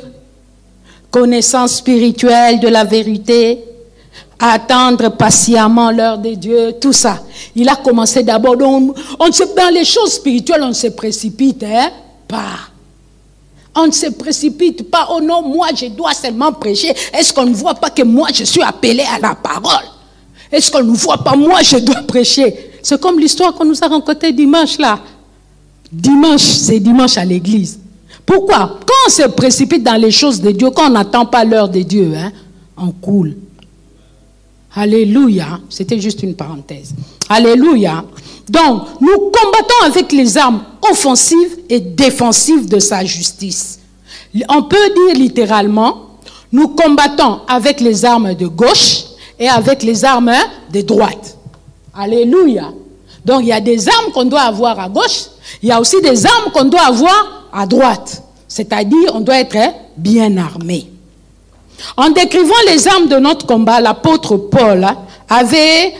connaissance spirituelle de la vérité, attendre patiemment l'heure de Dieu, tout ça. Il a commencé d'abord, dans les choses spirituelles, on ne se précipite pas. On ne se précipite pas, oh non, moi je dois seulement prêcher. Est-ce qu'on ne voit pas que moi je suis appelé à la parole? Est-ce qu'on ne voit pas, moi je dois prêcher? C'est comme l'histoire qu'on nous a racontée dimanche là. Dimanche, c'est dimanche à l'église. Pourquoi? Quand on se précipite dans les choses de Dieu, quand on n'attend pas l'heure de Dieu, on coule. Alléluia. C'était juste une parenthèse. Alléluia. Donc, nous combattons avec les armes offensives et défensives de sa justice. On peut dire littéralement, nous combattons avec les armes de gauche et avec les armes de droite. Alléluia. Donc, il y a des armes qu'on doit avoir à gauche, il y a aussi des armes qu'on doit avoir à droite. C'est-à-dire, on doit être bien armé. En décrivant les armes de notre combat, l'apôtre Paul avait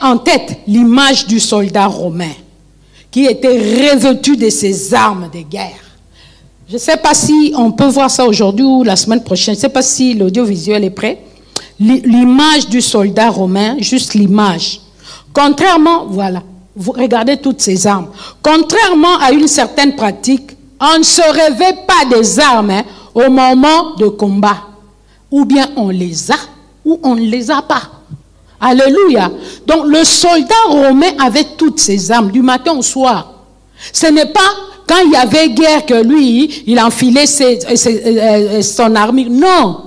en tête l'image du soldat romain qui était revêtu de ses armes de guerre. Je ne sais pas si on peut voir ça aujourd'hui ou la semaine prochaine. Je ne sais pas si l'audiovisuel est prêt. L'image du soldat romain, juste l'image. Contrairement, voilà, vous regardez toutes ces armes. Contrairement à une certaine pratique, on ne se revêt pas des armes au moment de combat. Ou bien on les a, ou on ne les a pas. Alléluia. Donc le soldat romain avait toutes ses armes, du matin au soir. Ce n'est pas quand il y avait guerre que lui, il enfilait son armure. Non.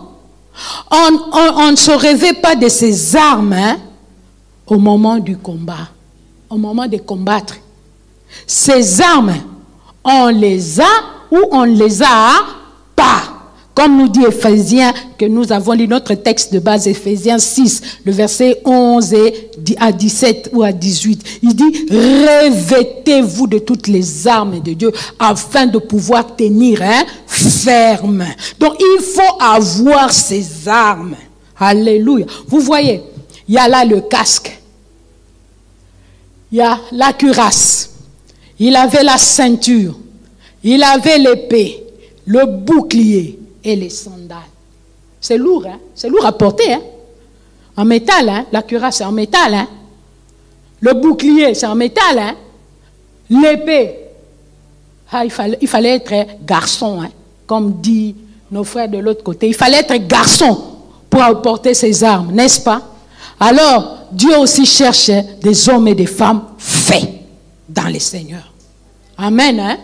On ne se revêt pas de ses armes au moment du combat, au moment de combattre. Ces armes, on les a ou on ne les a pas. Comme nous dit Éphésiens, que nous avons lu notre texte de base, Éphésiens 6, le verset 11 à 17 ou à 18. Il dit, revêtez-vous de toutes les armes de Dieu afin de pouvoir tenir ferme. Donc il faut avoir ces armes. Alléluia. Vous voyez, il y a là le casque. Il y a la cuirasse. Il avait la ceinture. Il avait l'épée, le bouclier et les sandales. C'est lourd, hein? C'est lourd à porter, hein? En métal, hein? La cuirasse, c'est en métal, hein? Le bouclier, c'est en métal, hein? L'épée. Ah, il fallait être garçon, hein? Comme dit nos frères de l'autre côté. Il fallait être garçon pour porter ses armes, n'est-ce pas? Alors, Dieu aussi cherche des hommes et des femmes faits dans les seigneurs. Amen, hein?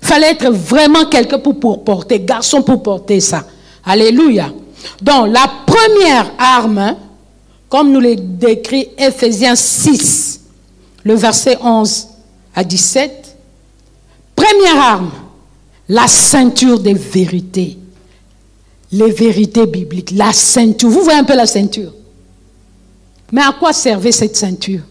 Il fallait être vraiment quelqu'un pour porter, garçon pour porter ça. Alléluia. Donc, la première arme, comme nous le décrit Éphésiens 6, le verset 11 à 17, première arme, la ceinture des vérités. Les vérités bibliques, la ceinture. Vous voyez un peu la ceinture? Mais à quoi servait cette ceinture?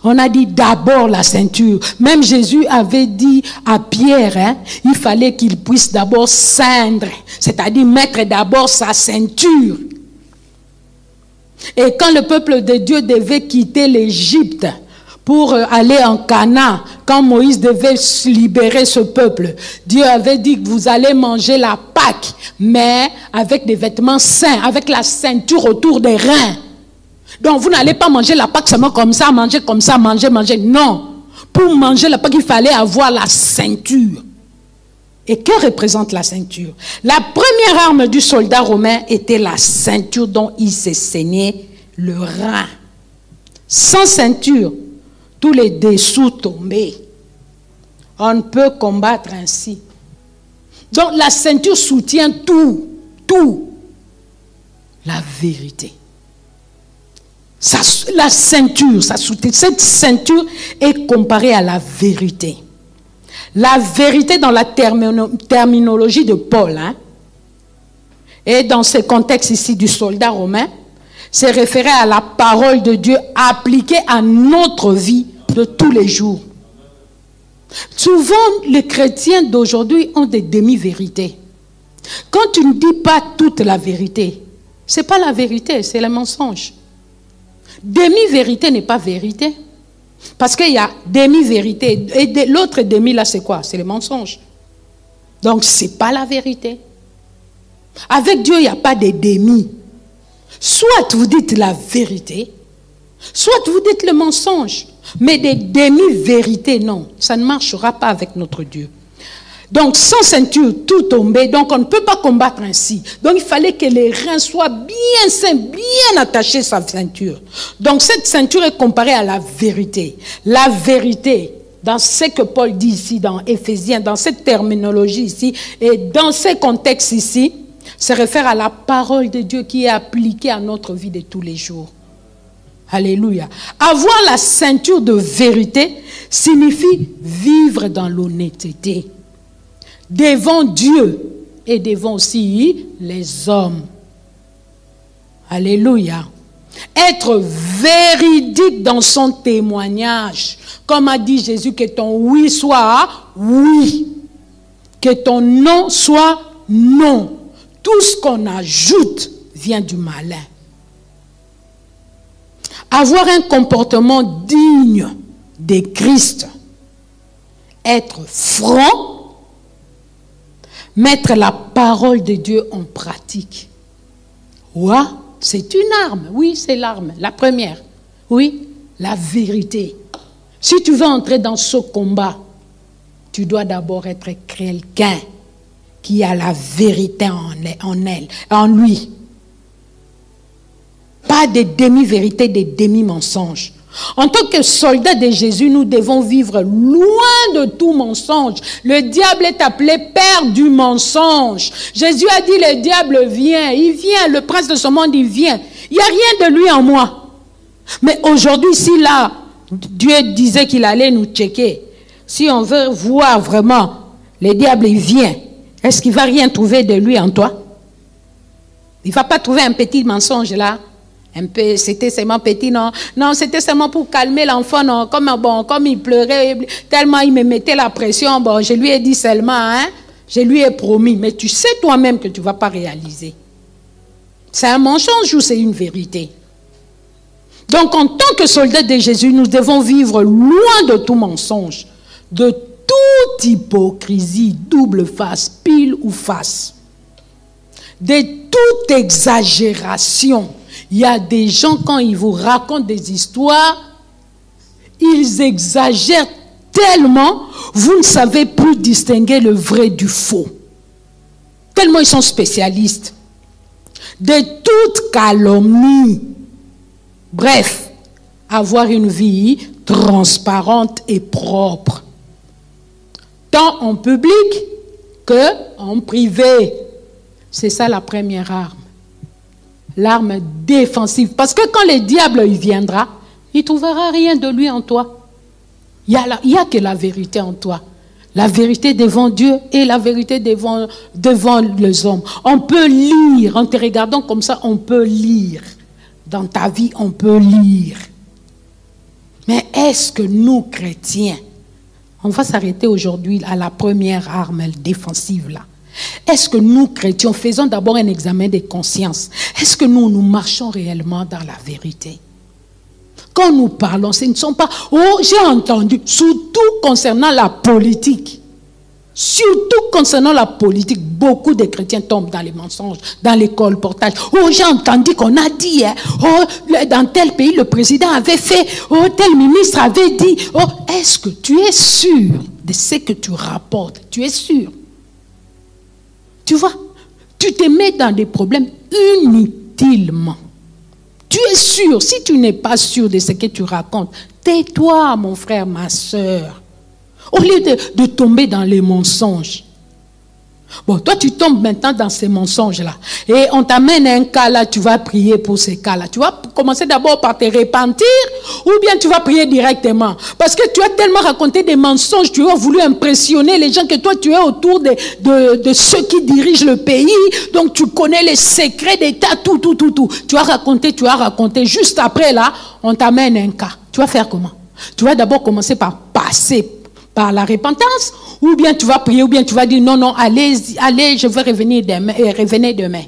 On a dit d'abord la ceinture. Même Jésus avait dit à Pierre, il fallait qu'il puisse d'abord ceindre, c'est-à-dire mettre d'abord sa ceinture. Et quand le peuple de Dieu devait quitter l'Égypte pour aller en Canaan, quand Moïse devait libérer ce peuple, Dieu avait dit que vous allez manger la Pâque, mais avec des vêtements sains, avec la ceinture autour des reins. Donc vous n'allez pas manger la Pâque seulement comme ça, manger. Non. Pour manger la Pâque, il fallait avoir la ceinture. Et que représente la ceinture? La première arme du soldat romain était la ceinture dont il s'est saigné le rein. Sans ceinture, tous les dessous tombaient. On ne peut combattre ainsi. Donc la ceinture soutient tout. La vérité. La ceinture, cette ceinture est comparée à la vérité. La vérité dans la terminologie de Paul, et dans ce contexte ici du soldat romain, c'est référé à la parole de Dieu appliquée à notre vie de tous les jours. Souvent, les chrétiens d'aujourd'hui ont des demi-vérités. Quand tu ne dis pas toute la vérité, ce n'est pas la vérité, c'est le mensonge. Demi-vérité n'est pas vérité. Parce qu'il y a demi-vérité. Et l'autre demi, là, c'est quoi? C'est le mensonge. Donc, ce n'est pas la vérité. Avec Dieu, il n'y a pas de demi. Soit vous dites la vérité, soit vous dites le mensonge. Mais des demi-vérités, non. Ça ne marchera pas avec notre Dieu. Donc, sans ceinture, tout tombait. Donc, on ne peut pas combattre ainsi. Donc, il fallait que les reins soient bien sains, bien attachés à sa ceinture. Donc, cette ceinture est comparée à la vérité. La vérité, dans ce que Paul dit ici, dans Éphésiens, dans cette terminologie ici, et dans ce contexte ici, se réfère à la parole de Dieu qui est appliquée à notre vie de tous les jours. Alléluia. Avoir la ceinture de vérité signifie vivre dans l'honnêteté. Devant Dieu et devant aussi les hommes. Alléluia. Être véridique dans son témoignage. Comme a dit Jésus, que ton oui soit oui. que ton nom soit non. Tout ce qu'on ajoute vient du malin. Avoir un comportement digne de Christ, être franc, mettre la parole de Dieu en pratique. Ouais, c'est une arme. Oui, c'est l'arme. La première. Oui, la vérité. Si tu veux entrer dans ce combat, tu dois d'abord être quelqu'un qui a la vérité en lui. Pas des demi-vérités, des demi-mensonges. En tant que soldats de Jésus, nous devons vivre loin de tout mensonge. Le diable est appelé père du mensonge. Jésus a dit, le diable vient, il vient, le prince de ce monde, il vient. Il n'y a rien de lui en moi. Mais aujourd'hui, si là, Dieu disait qu'il allait nous checker, si on veut voir vraiment, le diable, il vient, est-ce qu'il ne va rien trouver de lui en toi? Il ne va pas trouver un petit mensonge là. Un peu, c'était seulement petit, non. Non, c'était seulement pour calmer l'enfant, non. Comme il pleurait, tellement il me mettait la pression, bon, je lui ai dit seulement, hein, je lui ai promis. Mais tu sais toi-même que tu ne vas pas réaliser. C'est un mensonge ou c'est une vérité? Donc, en tant que soldats de Jésus, nous devons vivre loin de tout mensonge, de toute hypocrisie, double face, pile ou face, de toute exagération. Il y a des gens, quand ils vous racontent des histoires, ils exagèrent tellement, vous ne savez plus distinguer le vrai du faux. Tellement ils sont spécialistes. De toute calomnie. Bref, avoir une vie transparente et propre. Tant en public qu'en privé. C'est ça la première arme. L'arme défensive. Parce que quand le diable il viendra, il ne trouvera rien de lui en toi. Il n'y a que la vérité en toi. La vérité devant Dieu et la vérité devant les hommes. On peut lire, en te regardant comme ça, on peut lire. Dans ta vie, on peut lire. Mais est-ce que nous, chrétiens, on va s'arrêter aujourd'hui à la première arme défensive là. Est-ce que nous, chrétiens, faisons d'abord un examen de conscience? Est-ce que nous marchons réellement dans la vérité? Quand nous parlons, ce ne sont pas... Oh, j'ai entendu, surtout concernant la politique. Surtout concernant la politique, beaucoup de chrétiens tombent dans les mensonges, dans les colportages. Oh, j'ai entendu qu'on a dit, hein, oh, dans tel pays, le président avait fait, oh, tel ministre avait dit. Oh, est-ce que tu es sûr de ce que tu rapportes? Tu es sûr? Tu vois, tu te mets dans des problèmes inutilement. Tu es sûr, si tu n'es pas sûr de ce que tu racontes, tais-toi, mon frère, ma soeur. Au lieu de tomber dans les mensonges. Bon, toi, tu tombes maintenant dans ces mensonges-là. Et on t'amène un cas là, tu vas prier pour ces cas-là. Tu vas commencer d'abord par te repentir ou bien tu vas prier directement. Parce que tu as tellement raconté des mensonges, tu as voulu impressionner les gens que toi, tu es autour de ceux qui dirigent le pays. Donc, tu connais les secrets d'État, tout. Tu as raconté. Juste après là, on t'amène un cas. Tu vas faire comment? Tu vas d'abord commencer par passer par la repentance, ou bien tu vas prier, ou bien tu vas dire non, allez, je vais revenir demain, et revenez demain.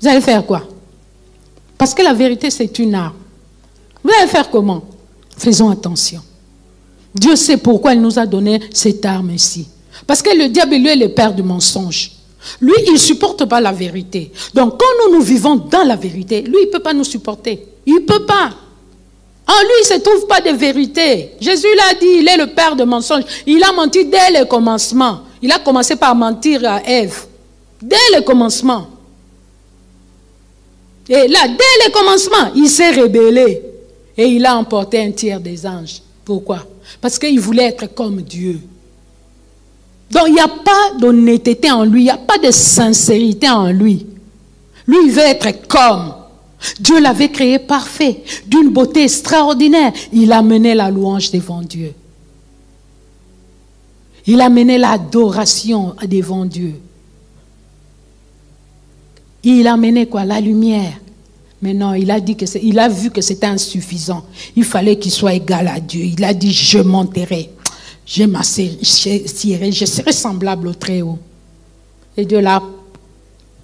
Vous allez faire quoi? Parce que la vérité, c'est une arme. Vous allez faire comment? Faisons attention. Dieu sait pourquoi il nous a donné cette arme ici. Parce que le diable, lui, est le père du mensonge. Lui, il ne supporte pas la vérité. Donc, quand nous vivons dans la vérité, lui, il ne peut pas nous supporter. Il ne peut pas. En lui, il ne se trouve pas de vérité. Jésus l'a dit, il est le père de mensonges. Il a menti dès le commencement. Il a commencé par mentir à Ève. Dès le commencement. Et là, dès le commencement, il s'est rébellé. Et il a emporté un tiers des anges. Pourquoi? Parce qu'il voulait être comme Dieu. Donc, il n'y a pas d'honnêteté en lui. Il n'y a pas de sincérité en lui. Lui, il veut être comme Dieu l'avait créé parfait, d'une beauté extraordinaire. Il a mené la louange devant Dieu. Il a mené l'adoration devant Dieu. Il a mené quoi? La lumière. Mais non, il a dit que il a vu que c'était insuffisant. Il fallait qu'il soit égal à Dieu. Il a dit, je monterai. je m'assierai, je serai semblable au Très-Haut. Et Dieu l'a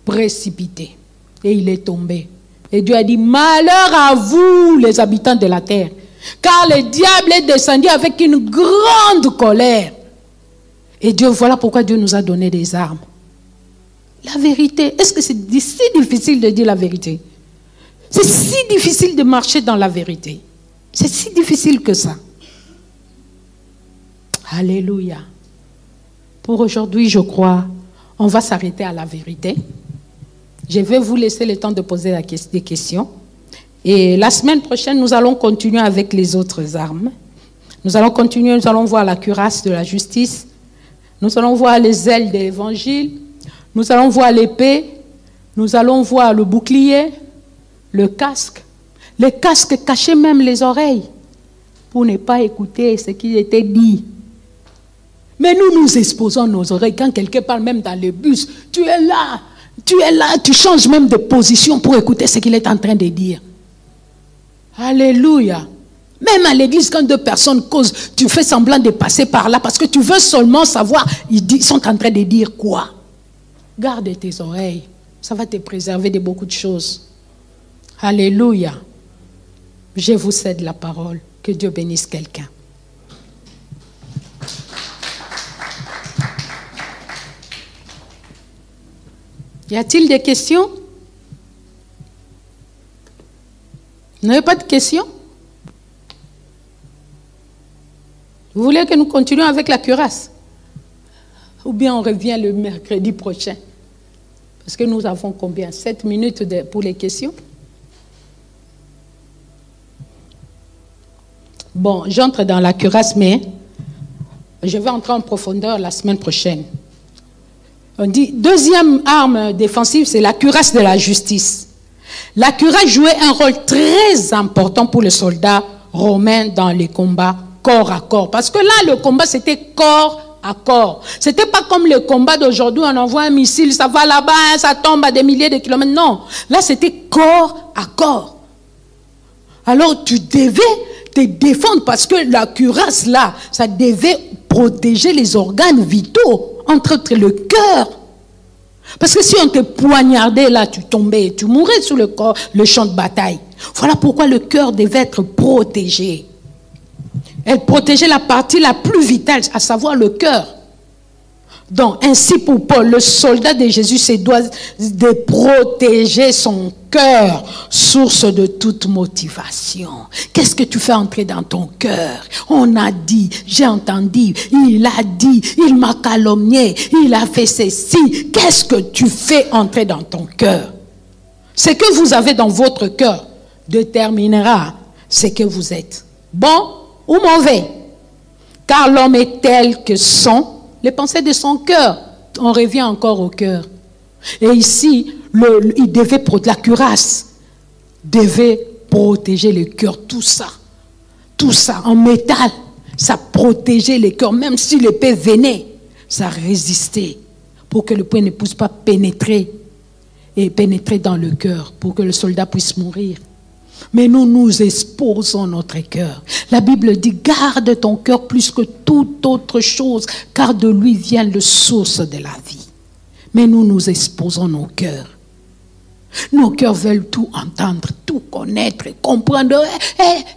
précipité. Et il est tombé. Et Dieu a dit, malheur à vous, les habitants de la terre. Car le diable est descendu avec une grande colère. Et Dieu, voilà pourquoi Dieu nous a donné des armes. La vérité, est-ce que c'est si difficile de dire la vérité? C'est si difficile de marcher dans la vérité. C'est si difficile que ça. Alléluia. Pour aujourd'hui, je crois, on va s'arrêter à la vérité. Je vais vous laisser le temps de poser des questions. Et la semaine prochaine, nous allons continuer avec les autres armes. Nous allons continuer, nous allons voir la cuirasse de la justice. Nous allons voir les ailes de l'évangile. Nous allons voir l'épée. Nous allons voir le bouclier, le casque. Les casques cachaient même les oreilles pour ne pas écouter ce qui était dit. Mais nous exposons nos oreilles quand quelqu'un parle même dans le bus. Tu es là, tu changes même de position pour écouter ce qu'il est en train de dire. Alléluia. Même à l'église, quand deux personnes causent, tu fais semblant de passer par là parce que tu veux seulement savoir, ils sont en train de dire quoi. Garde tes oreilles. Ça va te préserver de beaucoup de choses. Alléluia. Je vous cède la parole. Que Dieu bénisse quelqu'un. Y a-t-il des questions? Vous n'avez pas de questions? Vous voulez que nous continuions avec la cuirasse? Ou bien on revient le mercredi prochain? Parce que nous avons combien? 7 minutes pour les questions? Bon, j'entre dans la cuirasse, mais je vais entrer en profondeur la semaine prochaine. On dit, deuxième arme défensive, c'est la cuirasse de la justice. La cuirasse jouait un rôle très important pour les soldats romains dans les combats corps à corps. Parce que là, le combat, c'était corps à corps. C'était pas comme le combat d'aujourd'hui, on envoie un missile, ça va là-bas, ça tombe à des milliers de kilomètres. Non, là, c'était corps à corps. Alors, tu devais te défendre parce que la cuirasse, là, ça devait protéger les organes vitaux, entre autres le cœur. Parce que si on te poignardait là, tu tombais, tu mourrais sur le champ de bataille. Voilà pourquoi le cœur devait être protégé. Elle protégeait la partie la plus vitale, à savoir le cœur. Donc, ainsi pour Paul, le soldat de Jésus se doit de protéger son cœur, source de toute motivation. Qu'est-ce que tu fais entrer dans ton cœur? On a dit, j'ai entendu, il a dit, il m'a calomnié, il a fait ceci. Qu'est-ce que tu fais entrer dans ton cœur? Ce que vous avez dans votre cœur déterminera ce que vous êtes. Bon ou mauvais? Car l'homme est tel que sont les pensées de son cœur. On revient encore au cœur. Et ici, la cuirasse devait protéger le cœur. Tout ça en métal, ça protégeait le cœur. Même si l'épée venait, ça résistait pour que le poing ne puisse pas pénétrer dans le cœur, pour que le soldat puisse mourir. Mais nous exposons notre cœur. La Bible dit, garde ton cœur plus que toute autre chose, car de lui vient la source de la vie. Mais nous exposons nos cœurs. Nos cœurs veulent tout entendre, tout connaître, comprendre.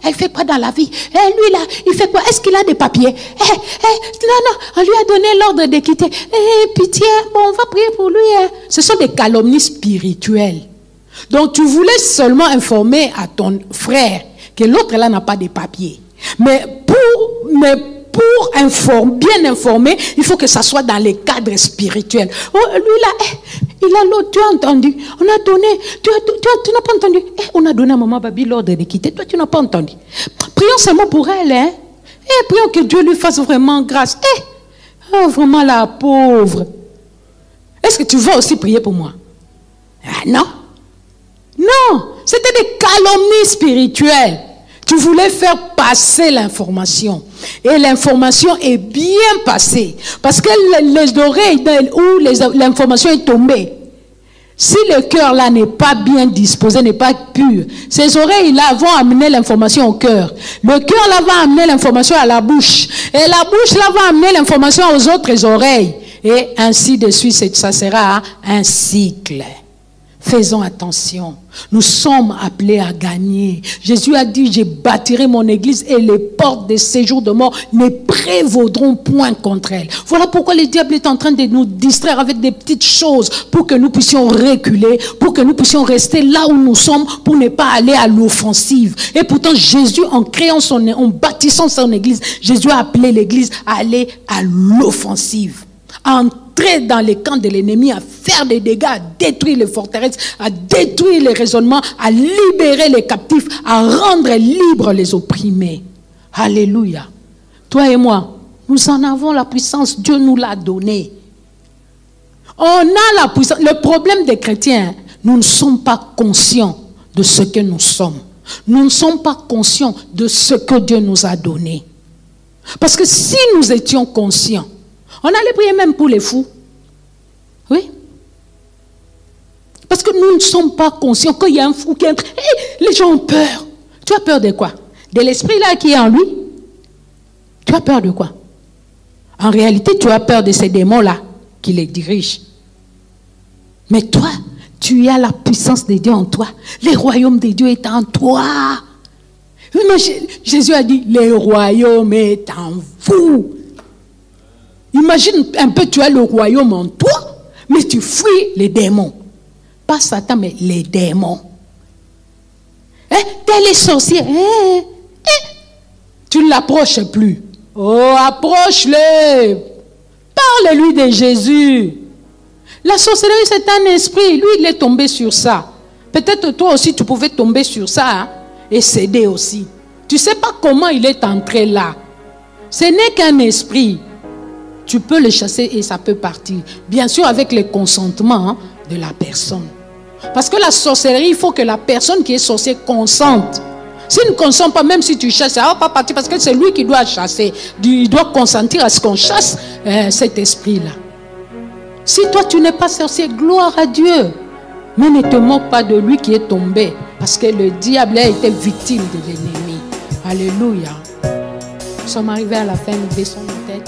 Elle fait quoi dans la vie? Lui là, il fait quoi? Est-ce qu'il a des papiers? Non, on lui a donné l'ordre de quitter. Pitié, bon, on va prier pour lui. Ce sont des calomnies spirituelles. Donc tu voulais seulement informer à ton frère que l'autre là n'a pas de papiers. Mais pour bien informer, il faut que ça soit dans les cadres spirituels. Oh, lui là, il a l'autre, tu as entendu. On a donné, tu n'as pas entendu. On a donné à maman Babi l'ordre de quitter. Toi, tu n'as pas entendu. Prions seulement pour elle. Prions que Dieu lui fasse vraiment grâce. Vraiment la pauvre. Est-ce que tu vas aussi prier pour moi? Non. Non, c'était des calomnies spirituelles. Tu voulais faire passer l'information. Et l'information est bien passée. Parce que les oreilles où l'information est tombée, Si le cœur là n'est pas bien disposé, n'est pas pur, ces oreilles là vont amener l'information au cœur. Le cœur là va amener l'information à la bouche. Et la bouche là va amener l'information aux autres oreilles. Et ainsi de suite, ça sera un cycle. Faisons attention. Nous sommes appelés à gagner. Jésus a dit, je bâtirai mon église et les portes des séjours de mort ne prévaudront point contre elle. Voilà pourquoi le diable est en train de nous distraire avec des petites choses pour que nous puissions reculer, pour que nous puissions rester là où nous sommes, pour ne pas aller à l'offensive. Et pourtant, Jésus, en bâtissant son église, Jésus a appelé l'église à aller à l'offensive. À entrer dans les camps de l'ennemi, à faire des dégâts, à détruire les forteresses, à détruire les raisonnements, à libérer les captifs, à rendre libres les opprimés. Alléluia. Toi et moi, nous en avons la puissance, Dieu nous l'a donnée. On a la puissance. Le problème des chrétiens, nous ne sommes pas conscients de ce que nous sommes. Nous ne sommes pas conscients de ce que Dieu nous a donné. Parce que si nous étions conscients, on allait prier même pour les fous. Oui. Parce que nous ne sommes pas conscients qu'il y a un fou qui entre. Hey, les gens ont peur. Tu as peur de quoi? De l'esprit là qui est en lui? Tu as peur de quoi? En réalité, tu as peur de ces démons-là qui les dirigent. Mais toi, tu as la puissance de Dieu en toi. Le royaume de Dieu est en toi. Jésus a dit, le royaume est en vous. Imagine un peu, tu as le royaume en toi, mais tu fuis les démons. Pas Satan, mais les démons. T'es les sorciers. Tu ne l'approches plus. Oh, approche-le. Parle-lui de Jésus. La sorcellerie, c'est un esprit. Lui, il est tombé sur ça. Peut-être toi aussi, tu pouvais tomber sur ça hein, et céder aussi. Tu ne sais pas comment il est entré là. Ce n'est qu'un esprit. Tu peux le chasser et ça peut partir. Bien sûr, avec le consentement de la personne. Parce que la sorcellerie, il faut que la personne qui est sorcière consente. S'il ne consent pas, même si tu chasses, ça ne va pas partir parce que c'est lui qui doit chasser. Il doit consentir à ce qu'on chasse cet esprit-là. Si toi, tu n'es pas sorcier, gloire à Dieu. Mais ne te moque pas de lui qui est tombé. Parce que le diable a été victime de l'ennemi. Alléluia. Nous sommes arrivés à la fin, nous baissons nos têtes.